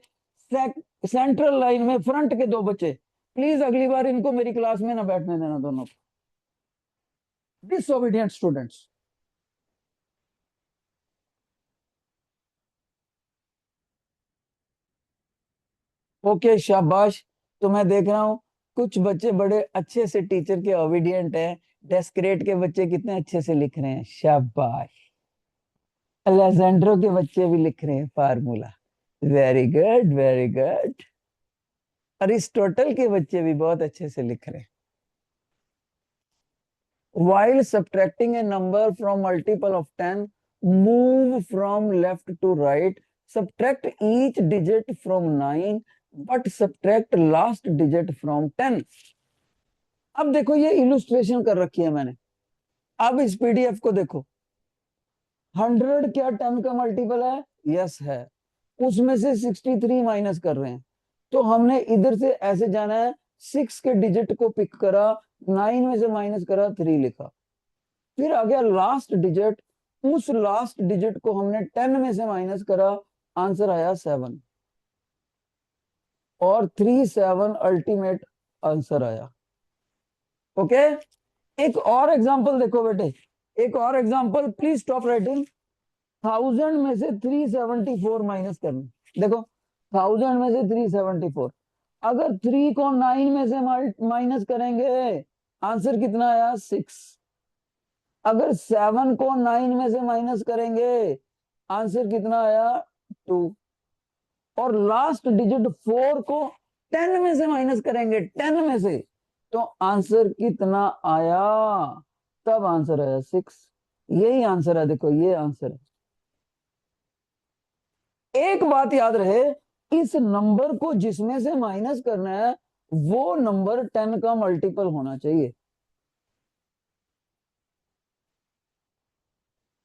सेंट्रल लाइन में फ्रंट के 2 बच्चे, प्लीज अगली बार इनको मेरी क्लास में ना बैठने देना, दोनों डिसोबीडियंट स्टूडेंट्स। ओके, शाबाश। तो मैं देख रहा हूँ कुछ बच्चे बड़े अच्छे से टीचर के ओबीडियंट हैं, डेस्करेट के बच्चे कितने अच्छे से लिख रहे हैं, शाबाश। अलेजेंड्रो के बच्चे भी लिख रहे हैं formula, very good very good. Aristotle के बच्चे भी बहुत अच्छे से लिख रहे हैं। While subtracting a number from multiple of 10, move from left to right. Subtract each digit from 9, but subtract last digit from 10. अब देखो ये इलुस्ट्रेशन कर रखी है मैंने। अब इस पीडीएफ को देखो, 100 क्या 10 का मल्टीपल है? यस है। उसमें से 63 माइनस कर रहे हैं, तो हमने इधर से ऐसे जाना है, 6 के डिजिट को पिक करा, 9 में से माइनस करा, 3 लिखा। फिर आ गया लास्ट डिजिट, उस लास्ट डिजिट को हमने 10 में से माइनस करा, आंसर आया 7, और 37 अल्टीमेट आंसर आया। ओके, एक और एग्जांपल देखो बेटे, एक और एग्जांपल, प्लीज स्टॉप राइटिंग। 1000 में से 374 माइनस करना। देखो 1000 में से 374, अगर 3 को 9 में से माइनस करेंगे, आंसर कितना आया? 6। अगर 7 को 9 में से माइनस करेंगे, आंसर कितना आया? 2। और लास्ट डिजिट 4 को 10 में से माइनस करेंगे, 10 में से, तो आंसर कितना आया? तब आंसर आया 6। यही आंसर है, देखो ये आंसर है। एक बात याद रहे, इस नंबर को जिसमें से माइनस करना है वो नंबर 10 का मल्टीपल होना चाहिए।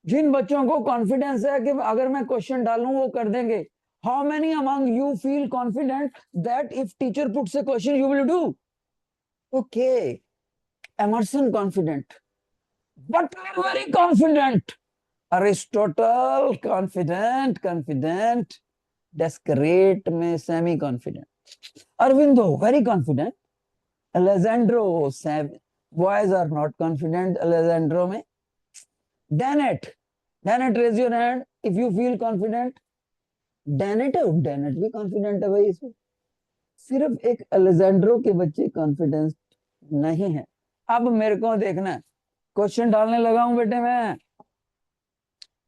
जिन बच्चों को कॉन्फिडेंस है कि अगर मैं क्वेश्चन डालूं वो कर देंगे, how many among you feel confident that if teacher puts a question you will do? Okay, Emerson confident, Butler very confident, Aristotle confident, confident, Descartes में semi confident, Aurobindo very confident, Alejandro boys are not confident Alejandro में, Dennett, Dennett raise your hand if you feel confident. Dennett है, Dennett भी confident है भाई इसमें, सिर्फ एक अलेजेंड्रो के बच्चे कॉन्फिडेंस नहीं है। अब मेरे को देखना है, क्वेश्चन डालने लगा हूं बेटे,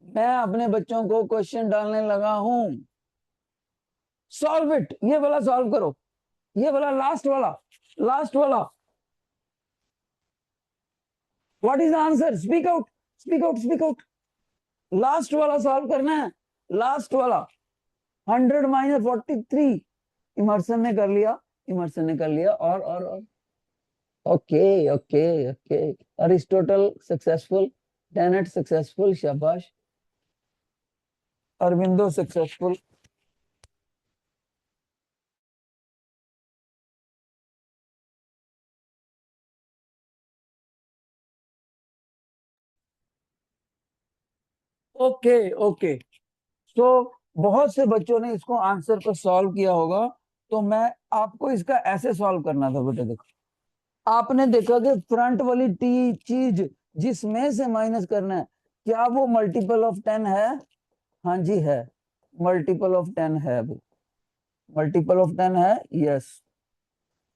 मैं अपने बच्चों को क्वेश्चन डालने लगा हूं। सॉल्व इट, ये वाला सॉल्व करो, ये वाला लास्ट वाला, लास्ट वाला। What is the answer? Speak out, speak out, speak out. Last वाला सॉल्व करना है, लास्ट वाला। 100 माइनस 43, इमर्सन ने कर लिया, इमर्सन ने कर लिया, और okay okay okay, Aristotle successful, Dennett successful, शाबाश, अरविंदो सक्सेसफुल। ओके ओके, तो बहुत से बच्चों ने इसको आंसर को सॉल्व किया होगा, तो मैं आपको इसका ऐसे सॉल्व करना था बेटे। देखो, आपने देखा कि फ्रंट वाली टी चीज जिसमें से माइनस करना है, क्या वो मल्टीपल ऑफ 10 है? हाँ जी है, मल्टीपल ऑफ 10 है, अभी मल्टीपल ऑफ 10 है, यस।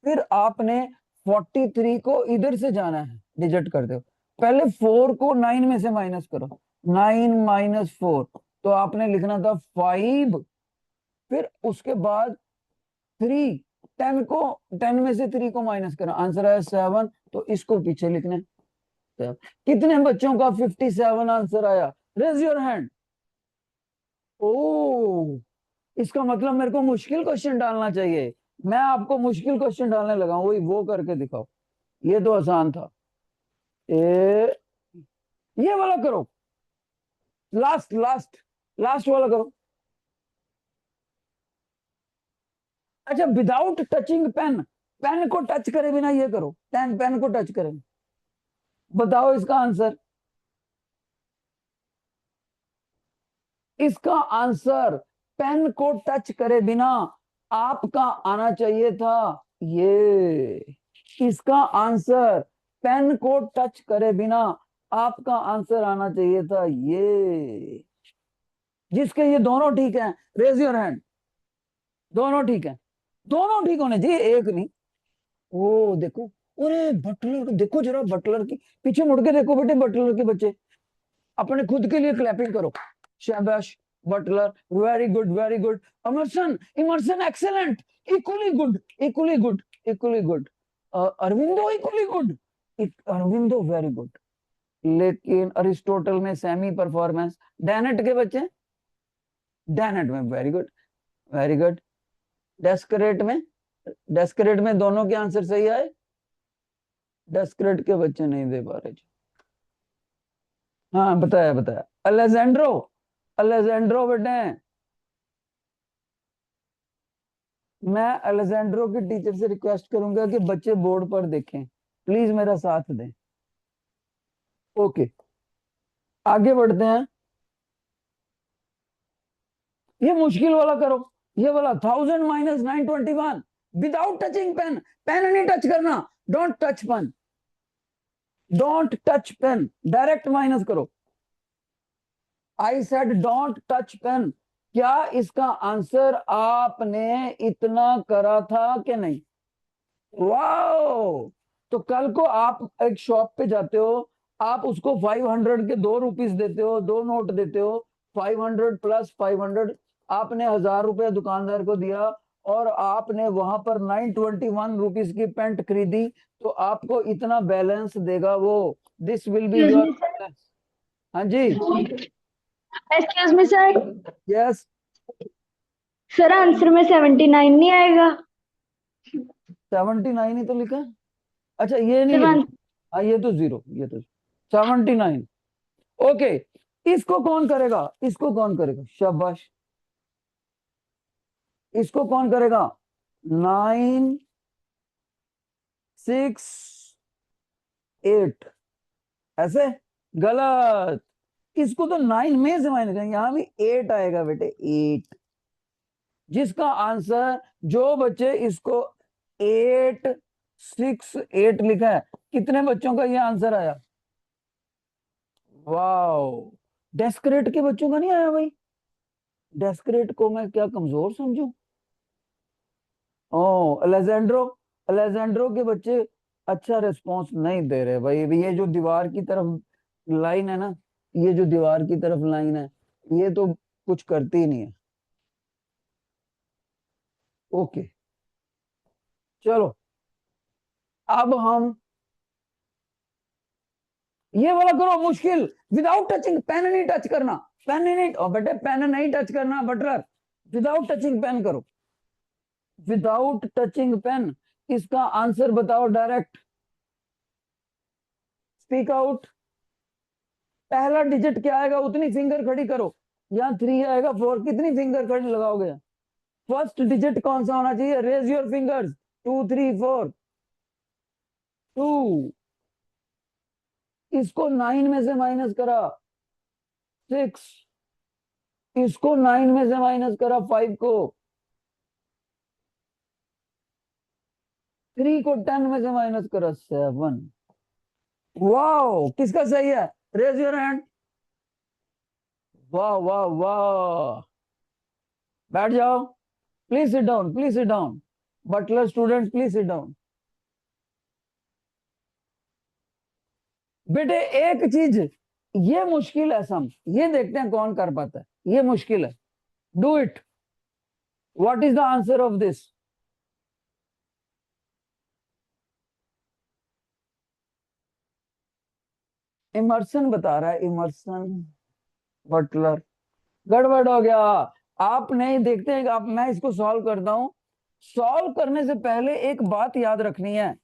फिर आपने 43 को इधर से जाना है, डिजिट करते हो, पहले 4 को 9 में से माइनस करो, 9 माइनस 4, तो आपने लिखना था 5। फिर उसके बाद 3, 10 को 10 में से 3 को माइनस करो, आंसर आया 7, तो इसको पीछे लिखना है। कितने बच्चों का 57 आंसर आया? Raise your hand. ओ, इसका मतलब मेरे को मुश्किल क्वेश्चन डालना चाहिए, मैं आपको मुश्किल क्वेश्चन डालने लगा हूं, वही वो करके दिखाओ। ये तो आसान था, ये वाला करो, लास्ट लास्ट लास्ट वाला करो। अच्छा, विदाउट टचिंग पेन, पेन को टच करे बिना ये करो, पेन को टच करें, बताओ इसका आंसर। इसका आंसर पेन को टच करे बिना आपका आना चाहिए था ये। इसका आंसर पेन को टच करे बिना आपका आंसर आना चाहिए था ये। जिसके ये दोनों ठीक हैं, रेज योर हैंड, दोनों ठीक हैं, दोनों ठीक होने चाहिए, एक नहीं। ओ देखो, अरे बटलर देखो जरा, बटलर की पीछे मुड़ के देखो बेटे, बटलर के बच्चे अपने खुद के लिए क्लैपिंग करो, शाबाश Butler, very good very good. Emerson, Emerson excellent, equally good equally good equally good. Aurobindo equally good, Aurobindo very good. लेकिन अरिस्टोटल में सेमी परफॉर्मेंस, डैनेट के बच्चे, डैनेट में very good very good. Descartes में, डेस्करेट में दोनों के आंसर सही आए, डेस्करेट के बच्चे नहीं दे पा रहे। हाँ बताया बताया, अलेजेंड्रो, अलेजेंड्रो बेटे, मैं अलेजेंड्रो के टीचर से रिक्वेस्ट करूंगा कि बच्चे बोर्ड पर देखें, प्लीज मेरा साथ दें। ओके, आगे बढ़ते हैं। ये मुश्किल वाला करो, ये वाला 1000 - 921 विदाउट टचिंग पेन, पेन नहीं टच करना, don't touch pen, don't touch pen, direct minus करो। I said don't touch pen. क्या इसका आंसर आपने इतना करा था कि नहीं? वाओ, तो कल को आप एक शॉप पे जाते हो, आप उसको 500 के 2 रुपीस देते हो, 2 नोट देते हो, 500 प्लस 500, आपने 1000 रुपया दुकानदार को दिया और आपने वहां पर 921 रुपीस की पेंट खरीदी, तो आपको इतना बैलेंस देगा वो, दिस विल बी योर। हाँ जी, excuse me sir, yes. Sir answer में 79 नहीं आएगा? 79 ही तो लिखा है। अच्छा ये नहीं सिर्फ लिखा, हाँ ये तो जीरो, ये तो 79। ओके, इसको कौन करेगा, इसको कौन करेगा, शाबाश, इसको कौन करेगा? 968, ऐसे गलत, इसको तो 9 में से माइनस करेंगे, यहां भी 8 आएगा बेटे, 8। जिसका आंसर, जो बच्चे इसको 868 लिखा है, कितने बच्चों का ये आंसर आया? वाओ, डेस्करेट के बच्चों का नहीं आया भाई, डेस्करेट को मैं क्या कमजोर समझूं? ओ अलेजेंड्रो, अलेजेंड्रो के बच्चे अच्छा रिस्पांस नहीं दे रहे भाई। ये जो दीवार की तरफ लाइन है ना, ये जो दीवार की तरफ लाइन है, ये तो कुछ करती ही नहीं है। ओके, चलो अब हम ये वाला करो मुश्किल, विदाउट टचिंग, पेन नहीं टच करना, पेन नहीं, और बेटे पेन नहीं टच करना बटलर, विदाउट टचिंग पेन करो, विदाउट टचिंग पेन। इसका आंसर बताओ डायरेक्ट, स्पीक आउट। पहला डिजिट क्या आएगा, उतनी फिंगर खड़ी करो, यहाँ 3 आएगा, 4, कितनी फिंगर खड़ी लगाओगे? फर्स्ट डिजिट कौन सा होना चाहिए, रेज योर फिंगर्स, 2 3 4, 2। इसको 9 में से माइनस करा, 6। इसको 9 में से माइनस करा, 5 को। 3 को 10 में से माइनस करा, 7। वाह, किसका सही है, रेज योर हैंड। वाह वाह वाह, बैठ जाओ, please sit down, please sit down, Butler student please sit down. बेटे एक चीज, ये मुश्किल है सम, ये देखते हैं कौन कर पाता है, ये मुश्किल है, do it. What is the answer of this? Emerson बता रहा है, इमर्सन, बटलर, गड़बड़ हो गया। आप नहीं देखते हैं, आप, मैं इसको सॉल्व करता हूं। सॉल्व करने से पहले एक बात याद रखनी है,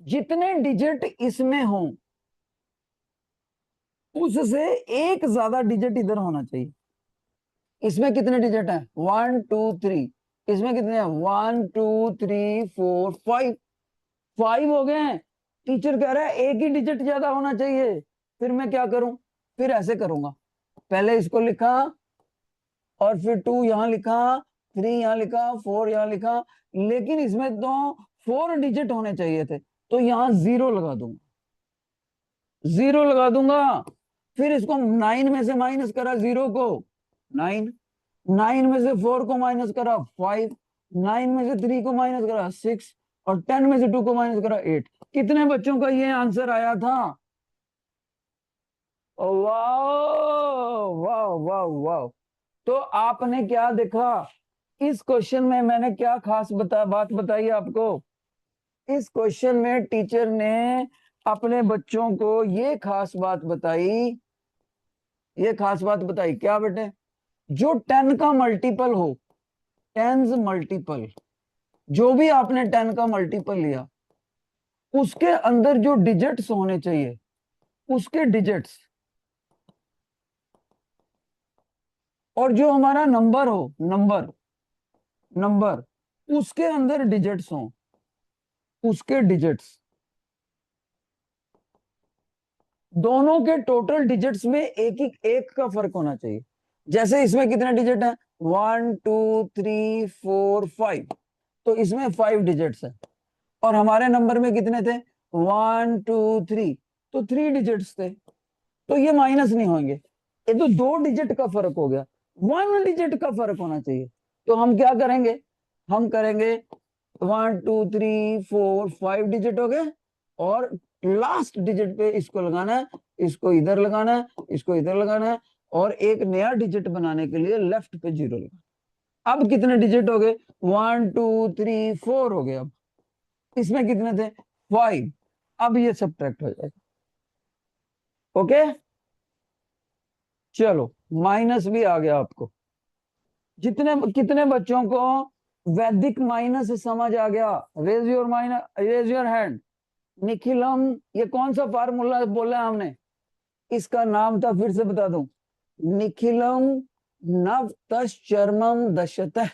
जितने डिजिट इसमें हों उससे एक ज्यादा डिजिट इधर होना चाहिए। इसमें कितने डिजिट हैं, 1 2 3, इसमें कितने हैं, 1 2 3 4 5, 5 हो गए हैं। टीचर कह रहा है एक ही डिजिट ज्यादा होना चाहिए, फिर मैं क्या करूं, फिर ऐसे करूंगा, पहले इसको लिखा और फिर 2 यहां लिखा, 3 यहां लिखा, 4 यहां लिखा, लेकिन इसमें तो 4 डिजिट होने चाहिए थे, तो यहां 0 लगा दूंगा, 0 लगा दूंगा। फिर इसको 9 में से माइनस करा, 0 को 9, 9 में से 4 को माइनस करा, 5, 9 में से 3 को माइनस करा 6, और 10 में से 2 को माइनस करा 8। कितने बच्चों का ये आंसर आया था? वाह वाह वाह वाह। तो आपने क्या देखा इस क्वेश्चन में? मैंने क्या खास बात बताई आपको? इस क्वेश्चन में टीचर ने अपने बच्चों को ये खास बात बताई, ये खास बात बताई क्या बेटे? जो 10 का मल्टीपल हो, टेंस मल्टीपल, जो भी आपने 10 का मल्टीपल लिया, उसके अंदर जो डिजिट्स होने चाहिए, उसके डिजिट्स, और जो हमारा नंबर हो, नंबर नंबर उसके अंदर डिजिट्स हो, उसके डिजिट्स, दोनों के टोटल डिजिट्स में एक ही एक का फर्क होना चाहिए। जैसे इसमें कितने डिजिट हैं? 1 2 3 4 5, तो इसमें 5 डिजिट्स है। और हमारे नंबर में कितने थे? 1 2 3, तो 3 डिजिट्स थे, तो ये माइनस नहीं होंगे। ये तो 2 डिजिट का फर्क हो गया, 1 डिजिट का फर्क होना चाहिए। तो हम क्या करेंगे? हम करेंगे 1 2 3 4 5 डिजिट हो गए, और लास्ट डिजिट पे इसको लगाना है, इसको इधर लगाना है, इसको इधर लगाना है, और एक नया डिजिट बनाने के लिए लेफ्ट पे 0 लगाना। अब कितने डिजिट हो गए? 1 2 3 4 हो गए। अब इसमें कितने थे? 5। अब ये सब्ट्रैक्ट हो जाएगा। ओके, चलो माइनस भी आ गया आपको। जितने कितने बच्चों को वैदिक माइनस समझ आ गया? Raise your minus, raise your hand. निखिलम, ये कौन सा फार्मूला बोला है हमने? इसका नाम था, फिर से बता दूं, निखिलम नव तश्चर्मम दशतः।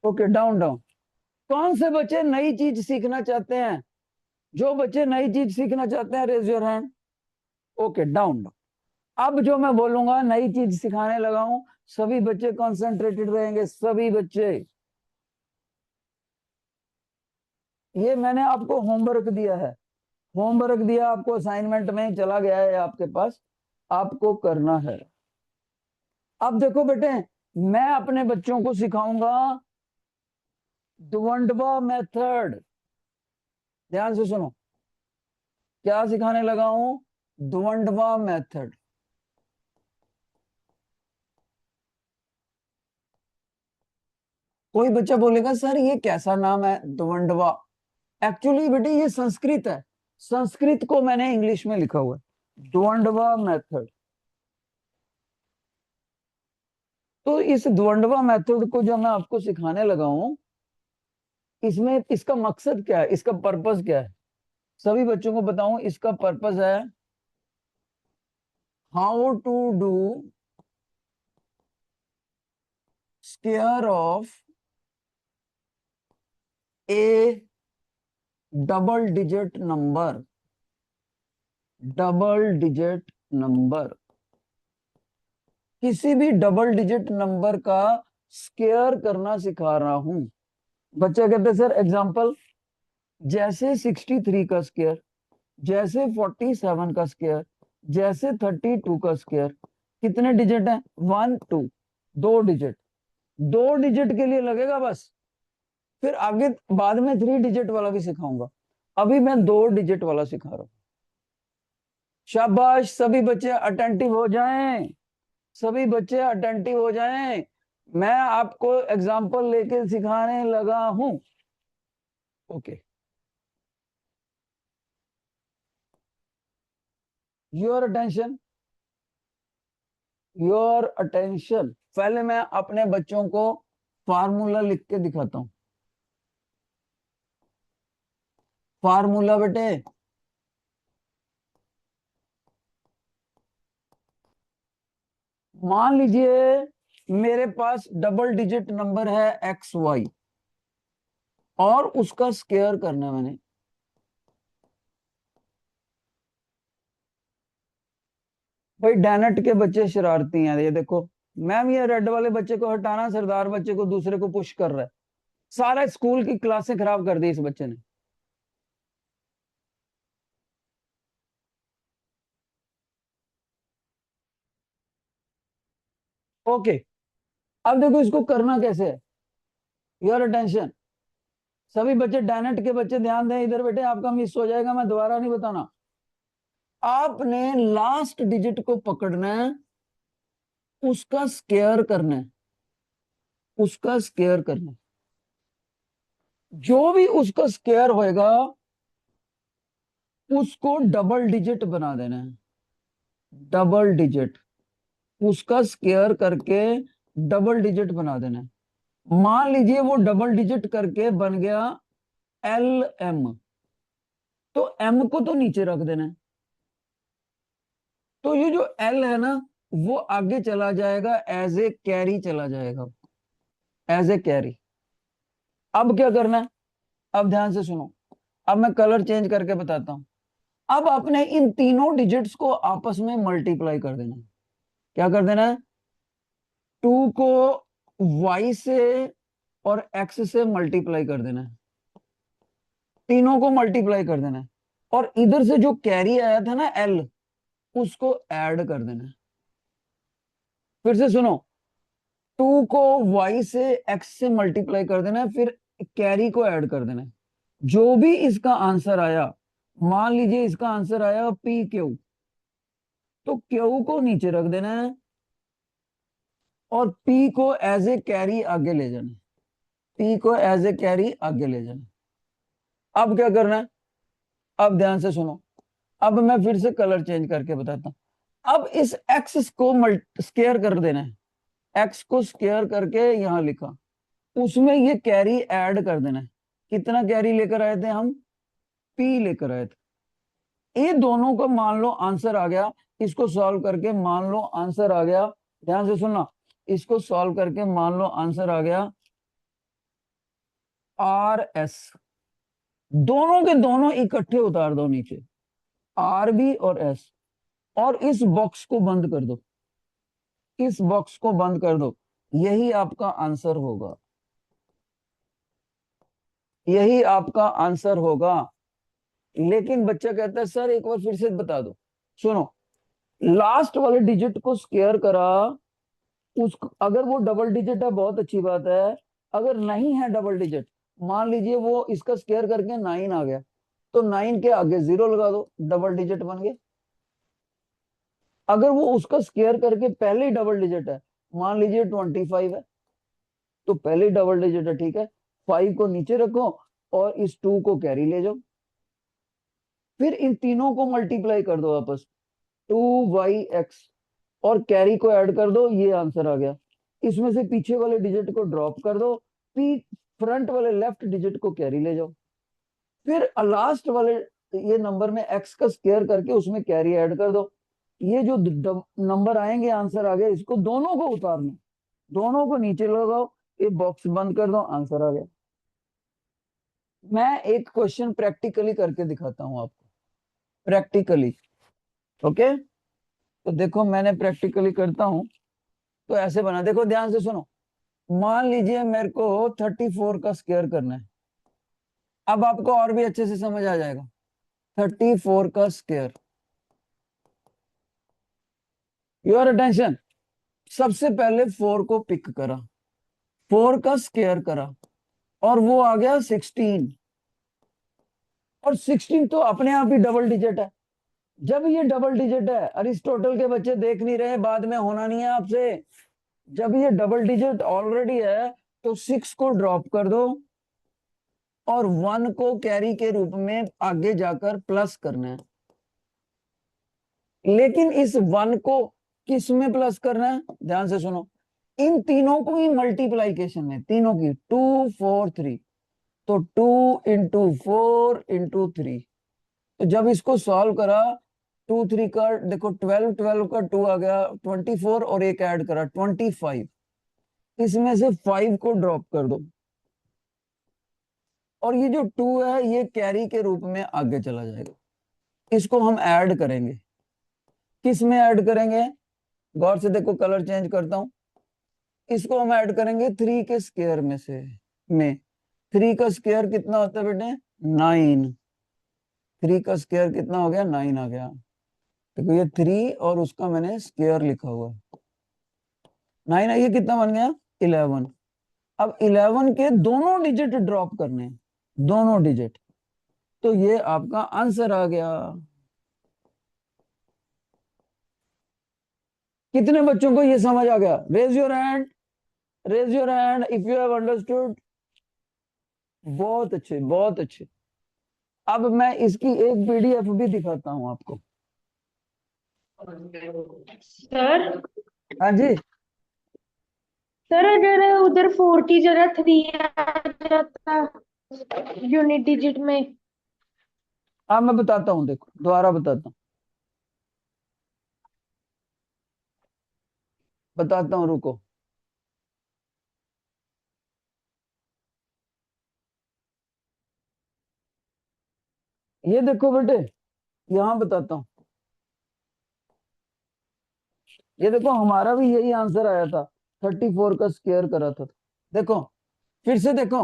Okay, down down. कौन से बच्चे नई चीज सीखना चाहते हैं? जो बच्चे नई चीज सीखना चाहते हैं, raise your hand. Okay, down down. अब जो मैं बोलूंगा नई चीज सिखाने लगा हूं, सभी बच्चे कंसंट्रेटेड रहेंगे, सभी बच्चे। ये मैंने आपको होमवर्क दिया है, होमवर्क दिया आपको, असाइनमेंट में चला गया है आपके पास, आपको करना है। अब देखो बेटे, मैं अपने बच्चों को सिखाऊंगा द्वंद्वा मेथड। ध्यान से सुनो, क्या सिखाने लगा हूं? द्वंद्वा मेथड। कोई बच्चा बोलेगा सर ये कैसा नाम है द्वंद्वा? एक्चुअली बेटे ये संस्कृत है, संस्कृत को मैंने इंग्लिश में लिखा हुआ है, द्वंद्वा मेथड। तो इस द्वंद्वा मेथड को जो मैं आपको सिखाने लगा हूं, इसमें इसका मकसद क्या है, इसका पर्पस क्या है? सभी बच्चों को बताऊं, इसका पर्पस है how to do square of a double digit number, double digit number, किसी भी डबल डिजिट नंबर का स्क्वायर करना सिखा रहा हूं। बच्चे कहते हैं सर एग्जांपल, जैसे 63 का स्क्वायर, जैसे 47 का स्क्वायर, जैसे 32 का स्क्वायर। कितने डिजिट है? 1 2, 2 डिजिट। 2 डिजिट के लिए लगेगा बस, फिर आगे बाद में 3 डिजिट वाला भी सिखाऊंगा, अभी मैं 2 डिजिट वाला सिखा रहा हूं। शाबाश, सभी बच्चे अटेंटिव हो जाएं, सभी बच्चे अटेंटिव हो जाएं। मैं आपको एग्जांपल लेके सिखाने लगा हूं। Okay, your attention, your attention. पहले मैं अपने बच्चों को फार्मूला लिख के दिखाता हूं। फार्मूला बेटे, मान लीजिए मेरे पास डबल डिजिट नंबर है एक्स वाई, और उसका स्क्वायर करना है मैंने। भाई डैनट के बच्चे शरारती हैं, ये देखो मैम, ये रेड वाले बच्चे को हटाना, सरदार बच्चे को दूसरे को पुश कर रहा है। सारा स्कूल की क्लासें खराब कर दी इस बच्चे ने। ओके, अब देखो इसको करना कैसे है। योर अटेंशन, सभी बच्चे डैनेट के बच्चे ध्यान दें इधर बेटे, आपका मिस हो जाएगा, मैं दोबारा नहीं बताना। आपने लास्ट डिजिट को पकड़ना है, उसका स्क्वायर करना है, उसका स्क्वायर करना है। जो भी उसका स्क्वायर होएगा उसको डबल डिजिट बना देना है, डबल डिजिट, उसका स्क्वायर करके डबल डिजिट बना देना है। मान लीजिए वो डबल डिजिट करके बन गया एल एम, तो एम को तो नीचे रख देना है। तो ये जो एल है ना, वो आगे चला जाएगा, एज ए कैरी चला जाएगा, एज ए कैरी। अब क्या करना है, अब ध्यान से सुनो, अब मैं कलर चेंज करके बताता हूं। अब आपने इन तीनों डिजिट्स को आपस में मल्टीप्लाई कर देना है। क्या कर देना है, 2 को y से और x से मल्टीप्लाई कर देना है, तीनों को मल्टीप्लाई कर देना है। और इधर से जो कैरी आया था ना l, उसको ऐड कर देना है। फिर से सुनो, 2 को y से x से मल्टीप्लाई कर देना है, फिर कैरी को ऐड कर देना है। जो भी इसका आंसर आया, मान लीजिए इसका आंसर आया पी क्यू, तो क्यू को नीचे रख देना है और पी को एज ए कैरी आगे ले जाना है, पी को एज ए कैरी आगे ले जाना है। अब क्या करना है, अब ध्यान से सुनो, अब मैं फिर से कलर चेंज करके बताता हूं। अब इस एक्स को स्क्वायर कर देना है, एक्स को स्क्वायर करके यहां लिखा, उसमें ये कैरी ऐड कर देना है। कितना कैरी लेकर आए थे हम, पी लेकर आए थे। ये दोनों का मान लो आंसर आ गया, इसको सॉल्व करके मान लो आंसर आ गया, ध्यान से सुनना, इसको सॉल्व करके मान लो आंसर आ गया आर एस। दोनों के दोनों इकट्ठे उतार दो नीचे, आर बी और एस, और इस बॉक्स को बंद कर दो, इस बॉक्स को बंद कर दो। यही आपका आंसर होगा, यही आपका आंसर होगा। लेकिन बच्चा कहता है सर एक बार फिर से बता दो। सुनो, लास्ट वाले डिजिट को स्क्वायर करा, उस अगर वो डबल डिजिट है बहुत अच्छी बात है, अगर नहीं है डबल डिजिट, मान लीजिए वो इसका स्क्वायर करके 9 आ गया, तो 9 के आगे 0 लगा दो, डबल डिजिट बन गया। अगर वो उसका स्क्वायर करके पहले ही डबल डिजिट है, मान लीजिए 25 है, तो पहले ही डबल डिजिट है, ठीक है, 5 को नीचे रखो और इस 2 को कैरी ले जाओ, फिर इन तीनों को मल्टीप्लाई कर दो आपस, 2yx, और कैरी को ऐड कर दो, ये आंसर आ गया। इसमें से पीछे वाले डिजिट को ड्रॉप कर दो, पी फ्रंट वाले लेफ्ट डिजिट को कैरी ले जाओ, फिर लास्ट वाले ये नंबर में x का स्क्वायर करके उसमें कैरी ऐड कर दो। ये जो नंबर आएंगे आंसर आ गया, इसको दोनों को उतारना, दोनों को नीचे लगाओ, ये बॉक्स बंद कर दो, आंसर आ गया। मैं एक क्वेश्चन प्रैक्टिकली करके दिखाता हूं आपको, प्रैक्टिकली, ओके। तो देखो मैंने प्रैक्टिकली करता हूं, तो ऐसे बना, देखो ध्यान से सुनो। मान लीजिए मेरे को 34 का स्क्वायर करना है, अब आपको और भी अच्छे से समझ आ जाएगा। 34 का स्क्वायर, योर अटेंशन, सबसे पहले 4 को पिक करा, 4 का स्क्वायर करा, और वो आ गया 16, और 16 तो अपने आप ही डबल डिजिट है। जब ये डबल डिजिट है, अरिस्टोटल के बच्चे देख नहीं रहे, बाद में होना नहीं है आपसे, जब ये डबल डिजिट ऑलरेडी है, तो 6 को ड्रॉप कर दो और 1 को कैरी के रूप में आगे जाकर प्लस करना है। लेकिन इस 1 को किस में प्लस करना है, ध्यान से सुनो, इन तीनों को ही मल्टीप्लाइकेशन में, तीनों की 2 4 3, तो 2 इंटू 4 इंटू 3, तो जब इसको सॉल्व करा, 2 3 का देखो 12, 12 का 2 आ गया 24, और एक ऐड करा 25, इसमें से 5 को ड्रॉप कर दो, और ये जो 2 है ये कैरी के रूप में आगे चला जाएगा। इसको हम ऐड करेंगे, किस में ऐड करेंगे, गौर से देखो, कलर चेंज करता हूं, इसको हम ऐड करेंगे 3 के स्क्वायर में से, में 3 का स्क्वायर कितना होता है बेटे, 9, 3 का स्क्वायर कितना हो गया, 9 आ गया। देखो ये 3 और उसका मैंने स्क्वायर लिखा हुआ, 9 है, ये कितना बन गया, 11। अब 11 के दोनों डिजिट ड्रॉप करने हैं, दोनों डिजिट। तो ये आपका आंसर आ गया। कितने बच्चों को ये समझ आ गया? Raise your hand, raise your hand if you have understood. बहुत अच्छे, बहुत अच्छे। अब मैं इसकी एक पीडीएफ भी दिखाता हूं आपको। सर हाँ जी, सर अगर उधर 4 की जगह 3 आ जाता यूनिट डिजिट में। अब मैं बताता हूँ, देखो दोबारा बताता हूँ, रुको। ये देखो बेटे, यहां बताता हूँ। ये देखो, हमारा भी यही आंसर आया था, 34 का स्क्वायर करा था। देखो, फिर से देखो,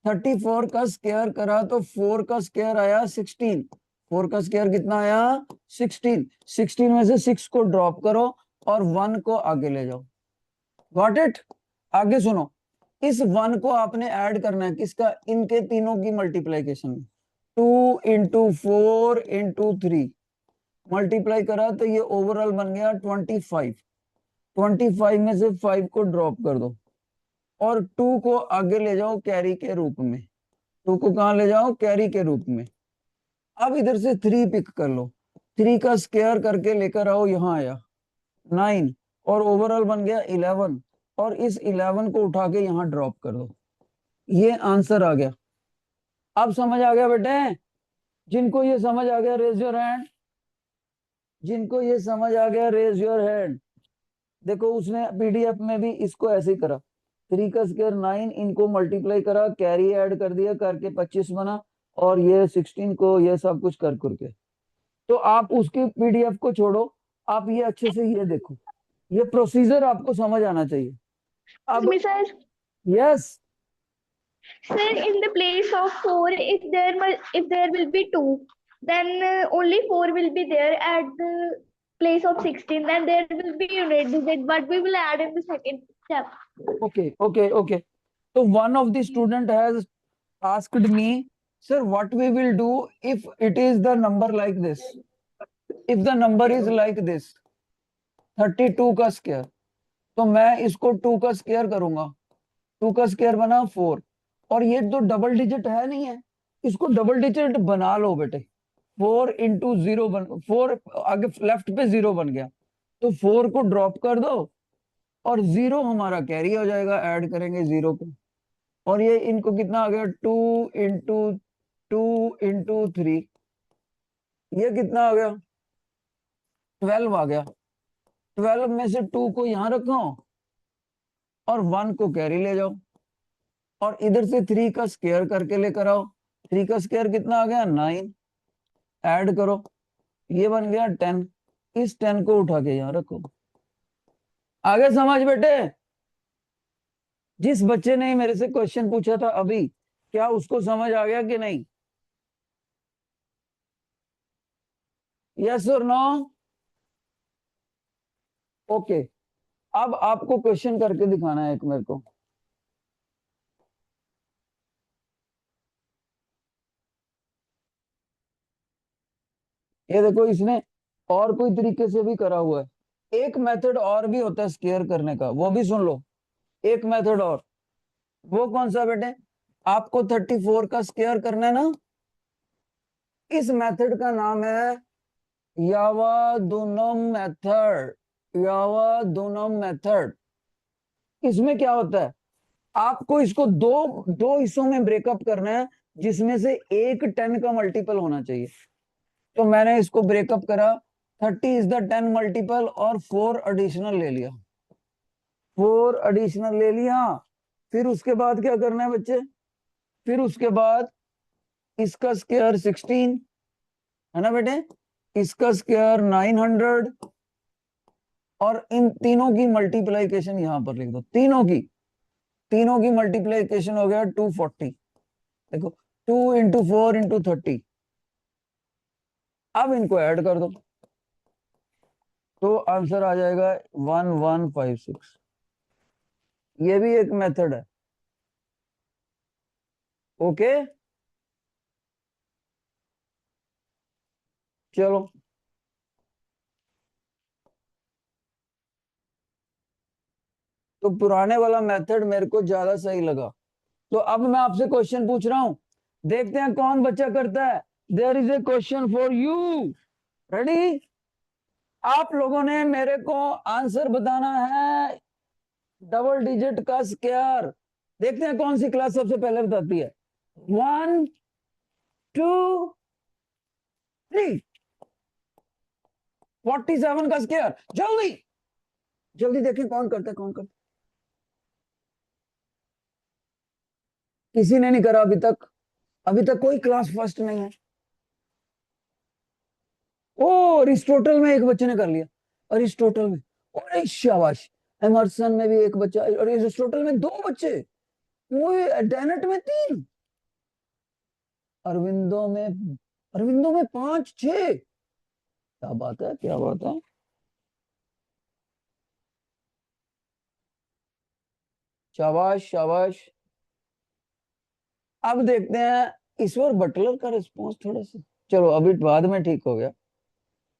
34 का स्क्वायर करा तो 4 का स्क्वायर आया 16। 4 का स्क्वायर कितना आया? 16। 16 में से 6 को ड्रॉप करो और 1 को आगे ले जाओ। Got it? आगे सुनो, इस 1 को आपने ऐड करना है किसका? इनके तीनों की मल्टीप्लीकेशन में। 2 इंटू 4 इंटू 3 मल्टीप्लाई करा तो ये ओवरऑल बन गया 25। 25 में से 5 को ड्रॉप कर दो और 2 को आगे ले जाओ कैरी के रूप में। 2 को कहां ले जाओ? कैरी के रूप में। अब इधर से 3 पिक कर लो, 3 का स्क्वायर करके लेकर आओ, यहां आया 9 और ओवरऑल बन गया 11। और इस 11 को उठा के यहां ड्रॉप कर दो, ये आंसर आ गया। अब समझ आ गया बेटे? जिनको ये समझ आ गया रेज योर हैंड, जिनको ये समझ आ गया रेज योर हैंड। देखो, उसने पीडीएफ में भी इसको ऐसे ही करा, 3 का स्क्वायर 9, इनको मल्टीप्लाई करा, कैरी ऐड कर दिया, करके 25 बना, और ये 16 को ये सब कुछ कर करके। तो आप उसके पीडीएफ को छोड़ो, आप ये अच्छे से ये देखो, ये प्रोसीजर आपको समझ आना चाहिए। अब Me, sir. Yes, Sir, in the place of 4, if there will be 2, then only 4 will be there at the place of 16. Then there will be unit digit, but we will add in the second step. okay, okay, okay. So one of the student has asked me, sir, what we will do if it is the number like this? If the number is like this, 32 का square, तो मैं इसको 2 का square करूंगा, 2 का square बना 4, और ये तो डबल डिजिट है नहीं है, इसको डबल डिजिट बना लो बेटे। 4 इंटू 0 बन, 4 आगे लेफ्ट पे 0 बन गया, तो 4 को ड्रॉप कर दो और 0 हमारा कैरी हो जाएगा, ऐड करेंगे 0 को। और ये इनको कितना आ गया? 2 इंटू 3, ये कितना आ गया? 12 आ गया। 12 में से 2 को यहां रखो और 1 को कैरी ले जाओ, और इधर से 3 का स्क्वायर करके लेकर आओ। 3 का स्क्वायर कितना आ गया? 9। ऐड करो, ये बन गया 10। इस 10 को उठा के यहां रखो। आगे समझ बेटे? जिस बच्चे ने मेरे से क्वेश्चन पूछा था अभी, क्या उसको समझ आ गया कि नहीं? यस और नो? ओके, अब आपको क्वेश्चन करके दिखाना है एक मेरे को। ये देखो, इसने और कोई तरीके से भी करा हुआ है। एक मेथड और भी होता है स्क्वायर करने का, वो भी सुन लो। एक मेथड और, वो कौन सा बेटे? आपको 34 का स्क्वायर करना है ना, इस मेथड का नाम है यावादुनम मेथड। यावादुनम मेथड। इसमें क्या होता है, आपको इसको दो दो हिस्सों में ब्रेकअप करना है, जिसमें से एक 10 का मल्टीपल होना चाहिए। तो मैंने इसको ब्रेकअप करा, 30 इज द 10 मल्टीपल, और 4 एडिशनल ले लिया, 4 एडिशनल ले लिया। फिर उसके बाद क्या करना है बच्चे? फिर उसके बाद इसका स्क्वायर 16 है ना बेटे, इसका स्क्वायर 900, और इन तीनों की मल्टीप्लीकेशन यहां पर लिख दो। तीनों की मल्टीप्लीकेशन हो गया 240। देखो, 2 इंटू 4 इंटू 30। अब इनको ऐड कर दो तो आंसर आ जाएगा 1156। ये भी एक मेथड है। ओके, चलो। तो पुराने वाला मेथड मेरे को ज्यादा सही लगा। तो अब मैं आपसे क्वेश्चन पूछ रहा हूं, देखते हैं कौन बच्चा करता है। There is a question for you, ready? आप लोगों ने मेरे को आंसर बताना है डबल डिजिट का स्क्वायर। देखते हैं कौन सी क्लास सबसे पहले बताती है। 1 2 3, 47 का स्क्वायर। जल्दी जल्दी देखें कौन करता है, कौन करता है। किसी ने नहीं करा अभी तक, अभी तक कोई क्लास फर्स्ट नहीं है। ओ, अरिस्टोटल में एक बच्चे ने कर लिया, अरिस्टोटल में। अरे शाबाश। एमर्सन में भी एक बच्चा, और अरिस्टोटल में 2 बच्चे, वो डेनेट में 3, अरविंदो में, अरविंदो में 5 6। क्या बात है, क्या बात है। शाबाश शाबाश। अब देखते हैं ईश्वर बटलर का रिस्पॉन्स थोड़ा सा, चलो अभी बाद में ठीक हो गया।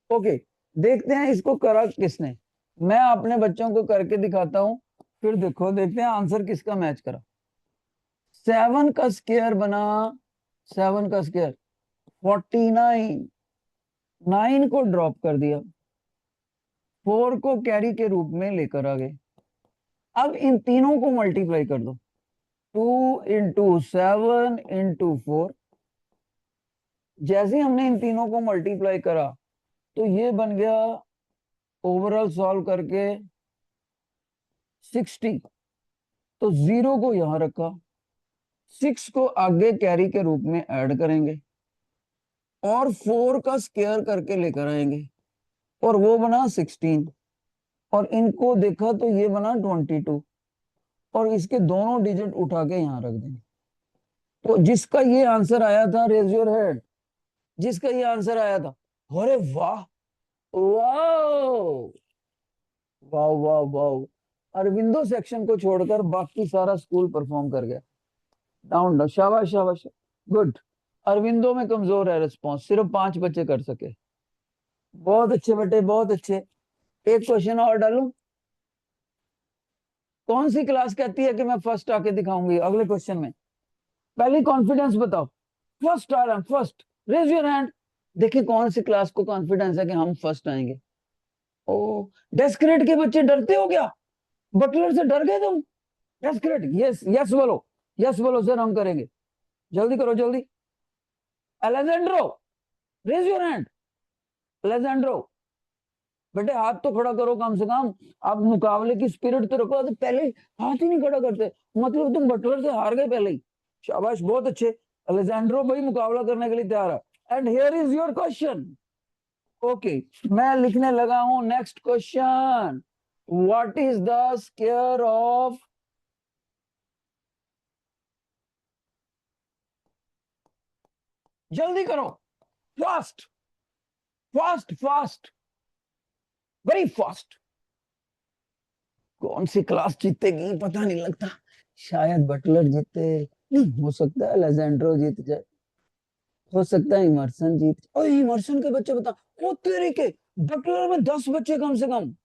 ओके, देखते हैं इसको करा किसने। मैं अपने बच्चों को करके दिखाता हूं, फिर देखो, देखते हैं आंसर किसका मैच करा। 7 का स्क्वायर बना, 7 का स्क्वायर 49, 9 को ड्रॉप कर दिया, 4 को कैरी के रूप में लेकर आ गए। अब इन तीनों को मल्टीप्लाई कर दो, 2 into 7 into 4। जैसे ही हमने इन तीनों को मल्टीप्लाई करा तो ये बन गया, ओवरऑल सॉल्व करके 60। तो 0 को यहां रखा, 6 को आगे कैरी के रूप में ऐड करेंगे, और 4 का स्क्वायर करके लेकर आएंगे, और वो बना 16। और इनको देखा तो ये बना 22, और इसके दोनों डिजिट उठा के यहां रख देंगे। तो जिसका ये आंसर आया था, रेज योर हैंड, जिसका ये आंसर आया था। अरे वाह, वाह, वाह, वाह, वाह। अरविंदो सेक्शन को छोड़कर बाकी सारा स्कूल परफॉर्म कर गया। डाउन डाउन, शाबाश शाबाश, गुड। अरविंदो में कमजोर है रिस्पॉन्स, सिर्फ 5 बच्चे कर सके। बहुत अच्छे बेटे, बहुत अच्छे। एक क्वेश्चन और डालूं? कौन सी क्लास कहती है कि मैं फर्स्ट आके दिखाऊंगी अगले क्वेश्चन में? पहले कॉन्फिडेंस बताओ, फर्स्ट आ रहा है, फर्स्ट, रेज योर हैंड। देखिए कौन सी क्लास को कॉन्फिडेंस है कि हम फर्स्ट आएंगे। ओ, डेस्करेट के बच्चे डरते हो क्या? बटलर से डर गए तुम? डेस्करेट, यस यस बोलो, यस बोलो सर, हम करेंगे। जल्दी करो जल्दी। अलेजेंड्रो, रेज योर हैंड। अलेजेंड्रो, बेटे हाथ तो खड़ा करो कम से कम। आप मुकाबले की स्पिरिट तो रखो, तो पहले हाथ ही नहीं खड़ा करते, मतलब तुम बटलर से हार गए पहले ही। शाबाश, बहुत अच्छे। अलेजेंड्रो भाई मुकाबला करने के लिए तैयार है। And here is your question. Okay, मैं लिखने लगा हूं next question. What is the square of, जल्दी करो, fast fast fast, very fast. कौन सी क्लास जीतेगी पता नहीं लगता, शायद बटलर जीते, नहीं हो सकता है अलेजेंड्रो जीत जाए, हो सकता है इमर्सन जीत। ओए इमर्सन के बच्चे बता, ओ तेरे के, बटलर में 10 बच्चे कम से कम।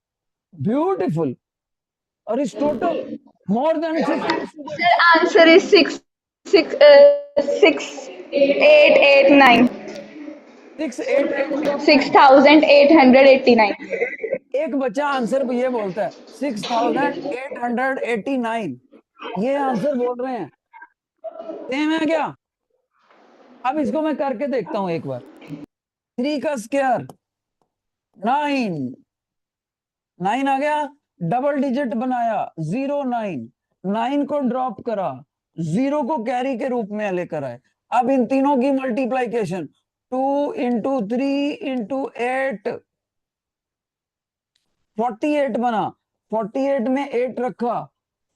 Beautiful. Aristotle, more than 50 Sir, students. answer is 6,889. 6889। 6,889. एक बच्चा आंसर ये बोलता है 6889, ये आंसर बोल रहे हैं। सेम है क्या? अब इसको मैं करके देखता हूं एक बार। 3 का स्क्वायर 9, 9 आ गया, डबल डिजिट बनाया 09, 9 को ड्रॉप करा, 0 को कैरी के रूप में लेकर आए। अब इन तीनों की मल्टीप्लाइकेशन, 2 into 3 into 8, 48 बना। 48 में 8 रखा,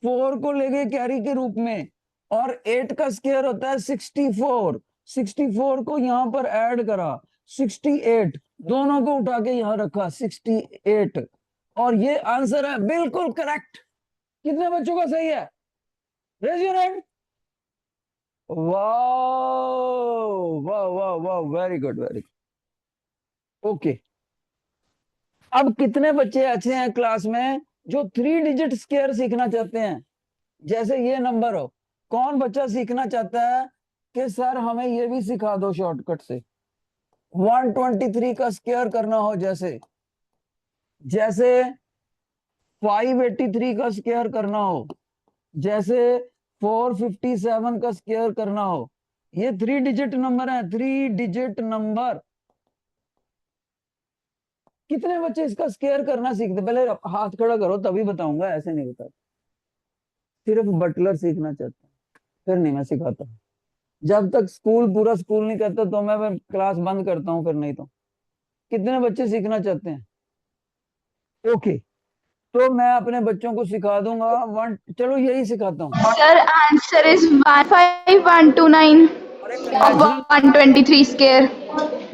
4 को ले गए कैरी के रूप में, और 8 का स्क्वायर होता है 64, 64 को यहां पर ऐड करा, 68, दोनों को उठा के यहां रखा 68, और ये आंसर है बिल्कुल करेक्ट। कितने बच्चों का सही है? Raise your hand. वाह वाह वाह वाह, very good very good. Okay, अब कितने बच्चे अच्छे हैं क्लास में जो 3 डिजिट स्क्वायर सीखना चाहते हैं? जैसे ये नंबर हो, कौन बच्चा सीखना चाहता है कि सर हमें ये भी सिखा दो शॉर्टकट से? 123 का स्क्वायर करना हो, जैसे जैसे 583 का स्क्वायर करना हो, जैसे 457 का स्क्वायर करना हो। ये 3 डिजिट नंबर है, 3 डिजिट नंबर। कितने बच्चे इसका स्क्वायर करना सीखते? पहले हाथ खड़ा करो तभी बताऊंगा, ऐसे नहीं बता। सिर्फ बटलर सीखना चाहता है, फिर नहीं मैं सिखाता। जब तक स्कूल पूरा स्कूल नहीं करता तो मैं क्लास बंद करता हूँ, फिर नहीं तो। कितने बच्चे सीखना चाहते हैं? ओके, तो मैं अपने बच्चों को सिखा दूंगा वन, चलो यही सिखाता हूँ। Sir, answer is 15129 और एक of नेचुरल, 123 square.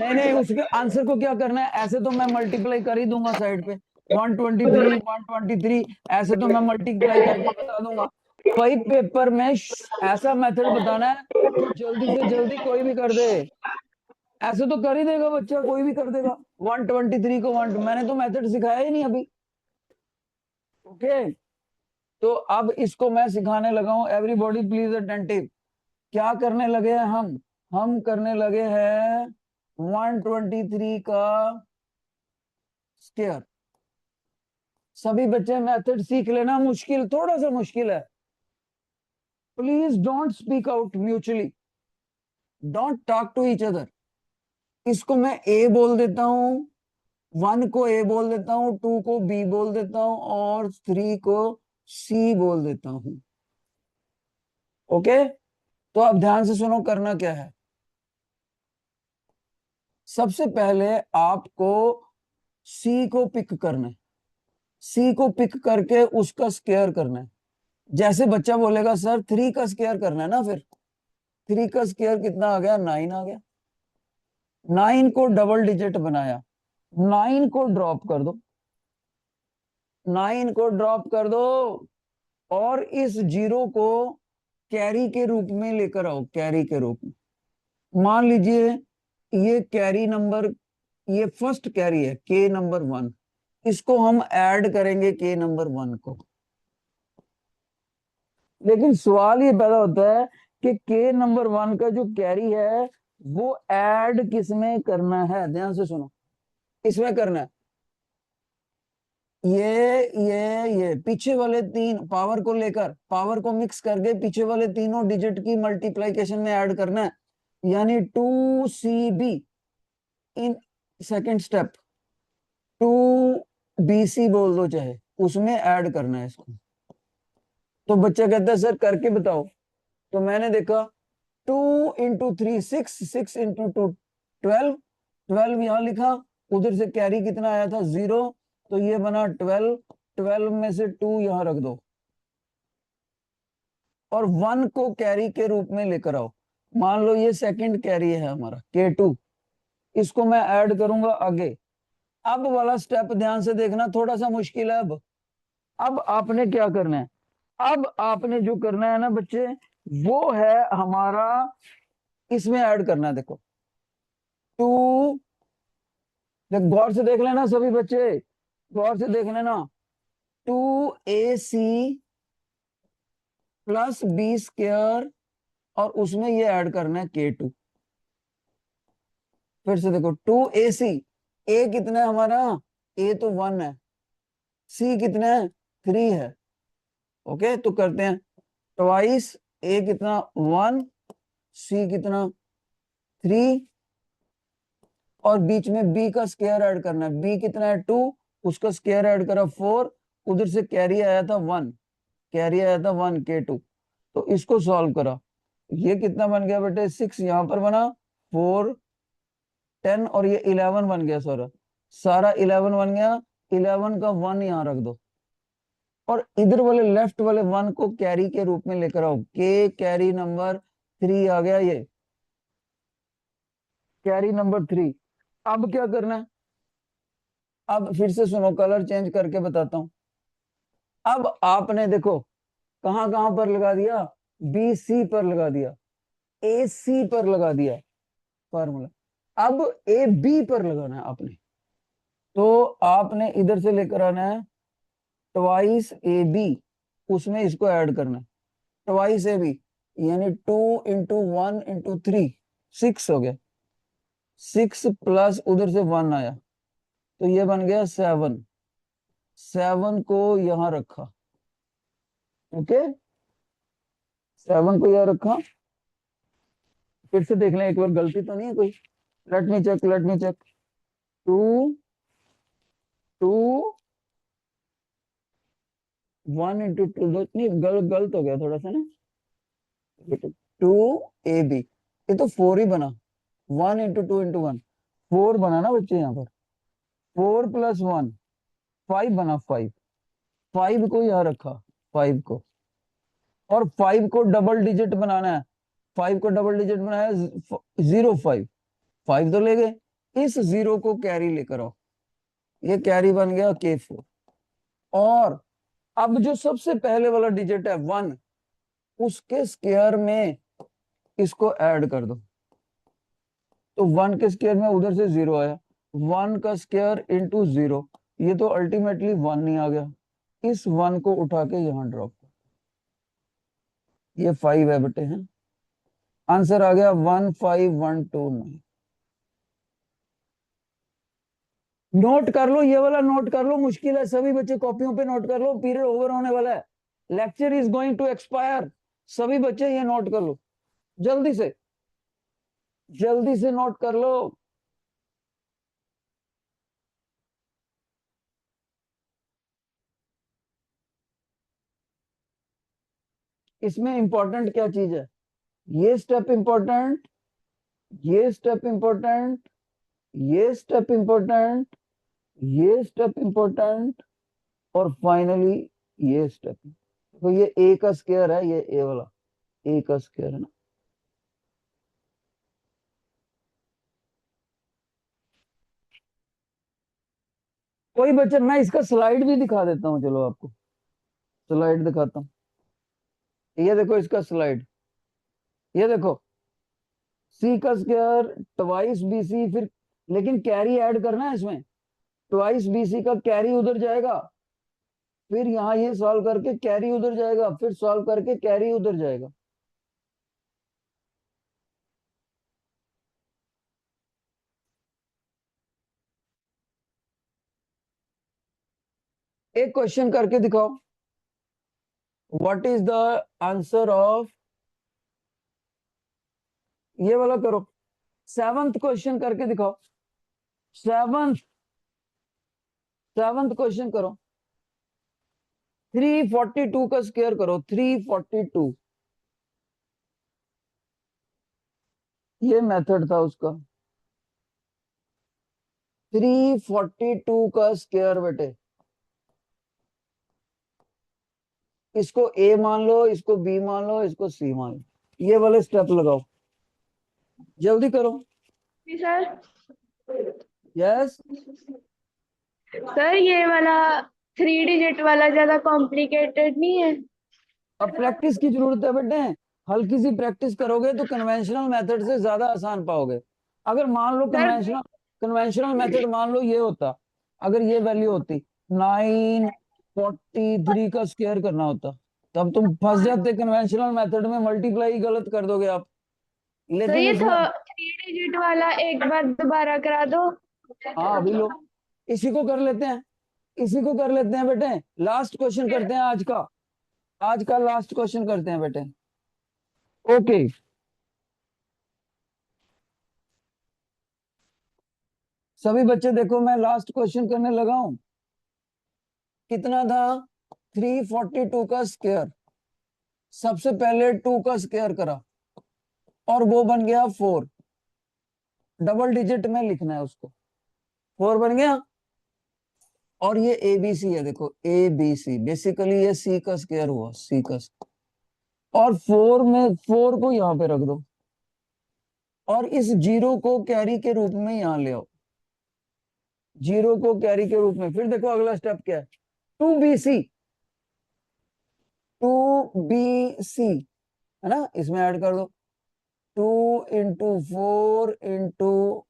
नहीं नहीं, उसके आंसर को क्या करना है? ऐसे तो मैं मल्टीप्लाई कर ही दूंगा साइड पे, 123 ऐसे तो मैं मल्टीप्लाई करके बता दूंगा। भाई पेपर में ऐसा मेथड बताना है जो जल्दी से जल्दी कोई भी कर दे। ऐसे तो कर ही देगा बच्चा, कोई भी कर देगा। 123 को वन, मैंने तो मेथड सिखाया ही नहीं अभी। ओके, तो अब इसको मैं सिखाने लगा हूं। Everybody please attentive. क्या करने लगे हैं हम करने लगे हैं 123 का स्क्वायर। सभी बच्चे मेथड सीख लेना, मुश्किल, थोड़ा सा मुश्किल है। Please don't speak out mutually, don't talk to each other. इसको मैं ए बोल देता हूँ, 1 को ए बोल देता हूँ, 2 को बी बोल देता हूँ, और 3 को सी बोल देता हूँ। ओके, तो अब ध्यान से सुनो, करना क्या है। सबसे पहले आपको सी को पिक करना है। सी को पिक करके उसका स्क्वायर करना है। जैसे बच्चा बोलेगा सर 3 का स्क्वायर करना है ना, फिर 3 का स्क्वायर कितना आ गया? 9 आ गया। 9 को डबल डिजिट बनाया, 9 को ड्रॉप कर दो, 9 को ड्रॉप कर दो, और इस जीरो को कैरी के रूप में लेकर आओ, कैरी के रूप में। मान लीजिए ये कैरी नंबर, ये फर्स्ट कैरी है के नंबर 1, इसको हम ऐड करेंगे के नंबर 1 को। लेकिन सवाल ये पैदा होता है कि के नंबर 1 का जो कैरी है वो ऐड किसमें करना है? ध्यान से सुनो, इसमें करना है। ये पीछे वाले 3 पावर को लेकर, पावर को मिक्स करके पीछे वाले तीनों डिजिट की मल्टीप्लीकेशन में ऐड करना है, यानी 2CB in second step, 2BC बोल दो चाहे, उसमें ऐड करना है इसको। तो बच्चा कहता है सर करके बताओ। तो मैंने देखा 2 इंटू 3 6, 6 इंटू 2 12, 12 यहाँ लिखा, उधर से कैरी कितना आया था? 0, तो ये बना 12, 12 में से 2 यहाँ रख दो, और 1 को कैरी के रूप में लेकर आओ। मान लो ये सेकंड कैरी है हमारा K2, इसको मैं ऐड करूंगा आगे। अब वाला स्टेप ध्यान से देखना, थोड़ा सा मुश्किल है। अब आपने क्या करना है? अब आपने जो करना है ना बच्चे, वो है हमारा इसमें ऐड करना है। देखो 2, गौर से देख लेना सभी बच्चे, गौर से देख लेना। 2AC प्लस बी स्क्वायर, और उसमें ये ऐड करना है K2। फिर से देखो 2AC, ए कितना है हमारा? ए तो 1 है, सी कितना है? 3 है। ओके, तो करते हैं ट्वाइस, ए कितना? 1, सी कितना? 3, और बीच में बी का स्क्वायर ऐड करना है। बी कितना है? 2, उसका स्क्वायर ऐड करा 4, उधर से कैरी आया था 1, कैरी आया था 1 K2। तो इसको सॉल्व करा, ये कितना बन गया बेटे? 6 यहाँ पर बना, 4 10, और ये 11 बन गया। सारा 11 बन गया। 11 का 1 यहाँ रख दो, और इधर वाले लेफ्ट वाले 1 को कैरी के रूप में लेकर आओ। के कैरी नंबर 3 आ गया, ये कैरी नंबर 3। अब क्या करना है? अब फिर से सुनो, कलर चेंज करके बताता हूं। अब आपने देखो कहां कहां पर लगा दिया? BC पर लगा दिया। ए सी पर लगा दिया फार्मूला, अब ए बी पर लगाना है आपने। तो आपने इधर से लेकर आना है ट्वाइस ए बी, उसमें इसको ऐड करना है ट्वाइस ए बी, यानी 2 × 1 × 3 6 हो गया, 6 प्लस उधर से 1 आया तो ये बन गया 7, 7 को यहां रखा, ओके 7 को यहां रखा। फिर से देख लें एक बार, गलती तो नहीं है कोई, let me check, let me check, 2 2 1 × 2, नहीं गलत हो गया थोड़ा सा ना, 2 AB, ये तो 4 ही बना, 1 × 2 × 1 4 बना ना बच्चे, यहाँ पर 4 + 1 5 बना, 5 5 को यहाँ रखा, 5 को, और 5 को डबल डिजिट बनाना है, 5 को डबल डिजिट बनाया 0 5 5 तो ले गए, इस 0 को कैरी लेकर आओ, ये कैरी बन गया K4। और अब जो सबसे पहले वाला डिजिट है 1, उसके स्क्वायर में इसको ऐड कर दो, तो 1 के स्क्वायर में उधर से 0 आया, 1 का स्क्वायर × 0, ये तो अल्टीमेटली 1 नहीं आ गया, इस 1 को उठा के यहां ड्रॉप कर, ये 5 है बेटे हैं, आंसर आ गया 15129। नोट कर लो, ये वाला नोट कर लो, मुश्किल है, सभी बच्चे कॉपियों पे नोट कर लो, पीरियड ओवर होने वाला है, lecture is going to expire, सभी बच्चे ये नोट कर लो, जल्दी से नोट कर लो। इसमें इंपॉर्टेंट क्या चीज है, ये स्टेप इंपॉर्टेंट, ये स्टेप इंपॉर्टेंट, ये स्टेप इंपॉर्टेंट, ये स्टेप इंपॉर्टेंट, और फाइनली ये स्टेप। तो ये ए का स्क्वायर है, ये ए वाला ए का स्क्वायर है ना। कोई बच्चा, मैं इसका स्लाइड भी दिखा देता हूँ, चलो आपको स्लाइड दिखाता हूँ, ये देखो इसका स्लाइड, ये देखो सी का स्क्वायर ट्वाइस बी सी, फिर लेकिन कैरी ऐड करना है इसमें, ट्वाइस बी सी का कैरी उधर जाएगा, फिर यहाँ ये सॉल्व करके कैरी उधर जाएगा, फिर सॉल्व करके कैरी उधर जाएगा। एक क्वेश्चन करके दिखाओ, what is the answer of, ये वाला करो, 7th क्वेश्चन करके दिखाओ, 7th क्वेश्चन करो, 342 का स्क्वायर करो, 342, ये मेथड था उसका, 342 का स्क्वायर बेटे, इसको ए मान लो, इसको बी मान लो, इसको सी मान लो, ये वाले स्टेप लगाओ, जल्दी करो। जी सर। यस, सर ये वाला 3 डिजिट वाला ज्यादा कॉम्प्लिकेटेड नहीं है? अब प्रैक्टिस की जरूरत है बेटे, हल्की सी प्रैक्टिस करोगे तो कन्वेंशनल मेथड से ज्यादा आसान पाओगे। अगर मान लो सर कन्वेंशनल मेथड मान लो ये होता, अगर ये वैल्यू होती 943 का स्क्वायर करना होता, तब तुम फंस जाते कन्वेंशनल मेथड में, मल्टीप्लाई गलत कर दोगे आप, सर लेकिन ये इसमें 3 डिजिट वाला एक बार दोबारा करा दो। हाँ अभी लो, इसी को कर लेते हैं, इसी को कर लेते हैं बेटे, लास्ट क्वेश्चन करते हैं आज का लास्ट क्वेश्चन करते हैं बेटे, ओके। सभी बच्चे देखो, मैं लास्ट क्वेश्चन करने लगा हूं, कितना था 342 का स्क्वायर, सबसे पहले 2 का स्क्वायर करा और वो बन गया 4, डबल डिजिट में लिखना है उसको, 4 बन गया, और ये ए बी सी है, देखो ए बी सी, बेसिकली ये सी का स्क्वायर हुआ, सी का और 4 में 4 को यहां पे रख दो, और इस 0 को कैरी के रूप में यहां ले आओ, 0 को कैरी के रूप में, फिर देखो अगला स्टेप क्या है, 2BC, 2BC है ना, इसमें ऐड कर दो, 2 इंटू 4 इंटू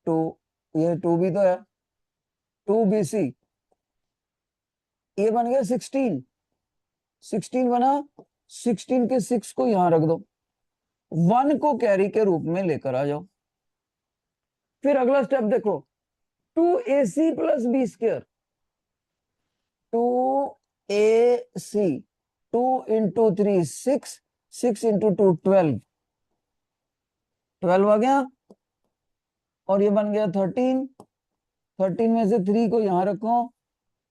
2, ये 2 भी तो है, 2 BC, ये बन गया 16, 16 बना, 16 के 6 को यहां रख दो, 1 को कैरी के रूप में लेकर आ जाओ। फिर अगला स्टेप देखो, 2AC प्लस बी स्क्र, 2AC, 2 इंटू 3 6, 6 इंटू 2 12, 12 आ गया, और ये बन गया 13, 13 में से 3 को यहां रखो,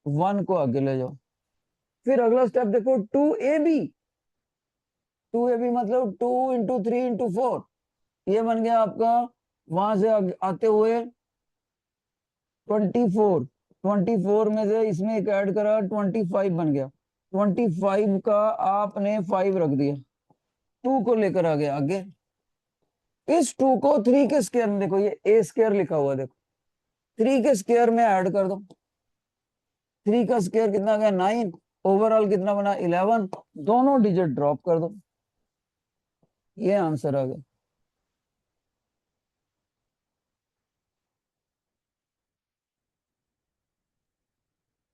1 को आगे ले जाओ। फिर अगला स्टेप देखो, 2AB, 2AB मतलब 2 इंटू 3 इंटू 4, ये बन गया आपका वहां से आते हुए 24, 24 में से इसमें एक ऐड करा, 25 बन गया, 25 का आपने 5 रख दिया, 2 को लेकर आ गया आगे। इस 2 को 3 के स्क्वायर में, देखो ये ए स्क्वायर लिखा हुआ, देखो 3 के स्क्वायर में ऐड कर दो, 3 का स्क्वायर कितना गया 9, ओवरऑल कितना बना 11, दोनों डिजिट ड्रॉप कर दो, ये आंसर आ गया।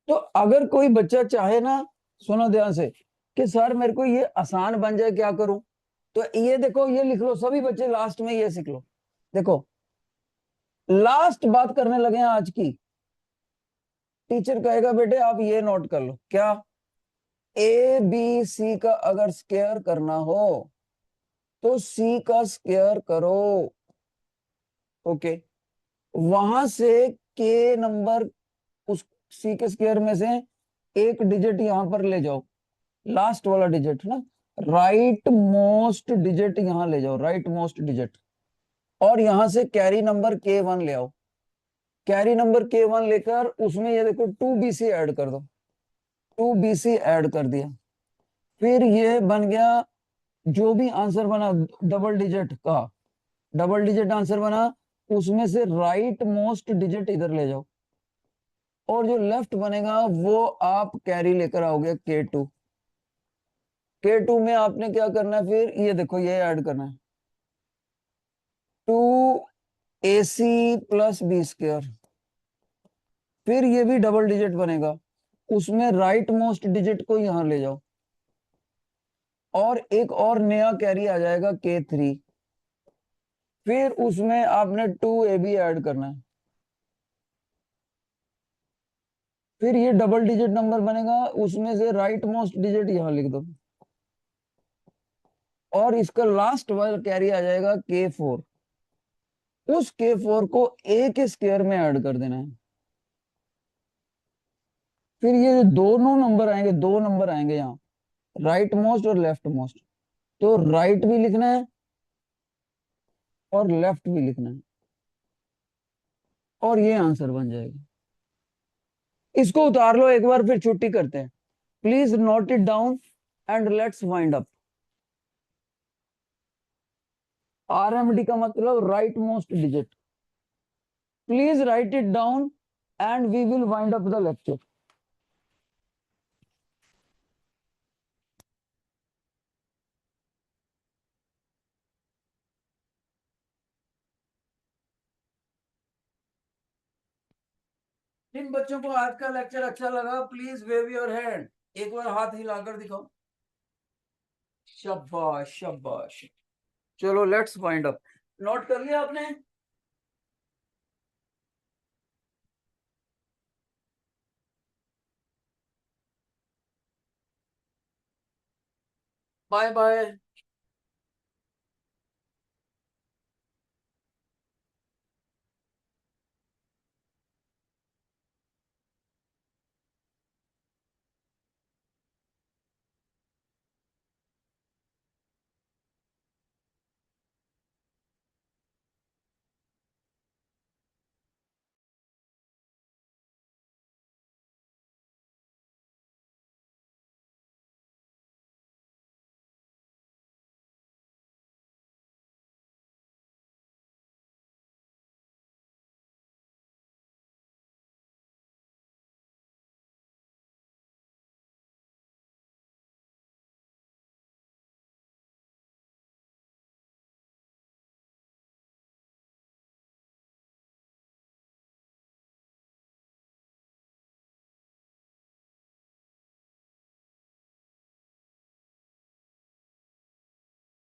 तो अगर कोई बच्चा चाहे ना, सुनो ध्यान से, कि सर मेरे को ये आसान बन जाए, क्या करूं, तो ये देखो, ये लिख लो, सभी बच्चे लास्ट में ये सीख लो। देखो लास्ट बात करने लगे हैं आज की, टीचर कहेगा बेटे आप ये नोट कर लो, क्या, ABC का अगर स्क्वायर करना हो तो C का स्क्वायर करो, ओके, वहां से के नंबर, उस C के स्क्वायर में से एक डिजिट यहां पर ले जाओ, लास्ट वाला डिजिट ना, राइट मोस्ट डिजिट यहां ले जाओ, राइट मोस्ट डिजिट, और यहां से कैरी नंबर K1 ले आओ, कैरी नंबर K1 लेकर उसमें ये देखो 2BC ऐड कर दो, 2BC ऐड कर दिया, फिर ये बन गया, जो भी आंसर बना डबल डिजिट का, डबल डिजिट आंसर बना, उसमें से राइट मोस्ट डिजिट इधर ले जाओ, और जो लेफ्ट बनेगा वो आप कैरी लेकर आओगे K2, K2 में आपने क्या करना है, फिर ये देखो ये ऐड करना है, 2AC प्लस बी स्क्वायर, फिर ये भी डबल डिजिट बनेगा, उसमें राइट मोस्ट डिजिट को यहां ले जाओ, और एक और नया कैरी आ जाएगा K3, फिर उसमें आपने 2AB ऐड करना है, फिर ये डबल डिजिट नंबर बनेगा, उसमें से राइट मोस्ट डिजिट यहां लिख दो, और इसका लास्ट वाला कैरी आ जाएगा K4, उस K4 को A के स्क्वायर में ऐड कर देना है, फिर ये दोनों नंबर आएंगे, दो नंबर आएंगे यहाँ, राइट मोस्ट और लेफ्ट मोस्ट, तो राइट भी लिखना है और लेफ्ट भी लिखना है, और ये आंसर बन जाएगा। इसको उतार लो एक बार, फिर छुट्टी करते हैं। Please note it down and let's wind up. RMD का मतलब right most digit. Please write it down and we will wind up the lecture. जिन बच्चों को आज का लेक्चर अच्छा लगा प्लीज वेव योर हैंड, एक बार हाथ हिलाकर दिखाओ। शाबाश शाबाश। चलो लेट्स वाइंड अप। नोट कर लिया आपने? Bye bye.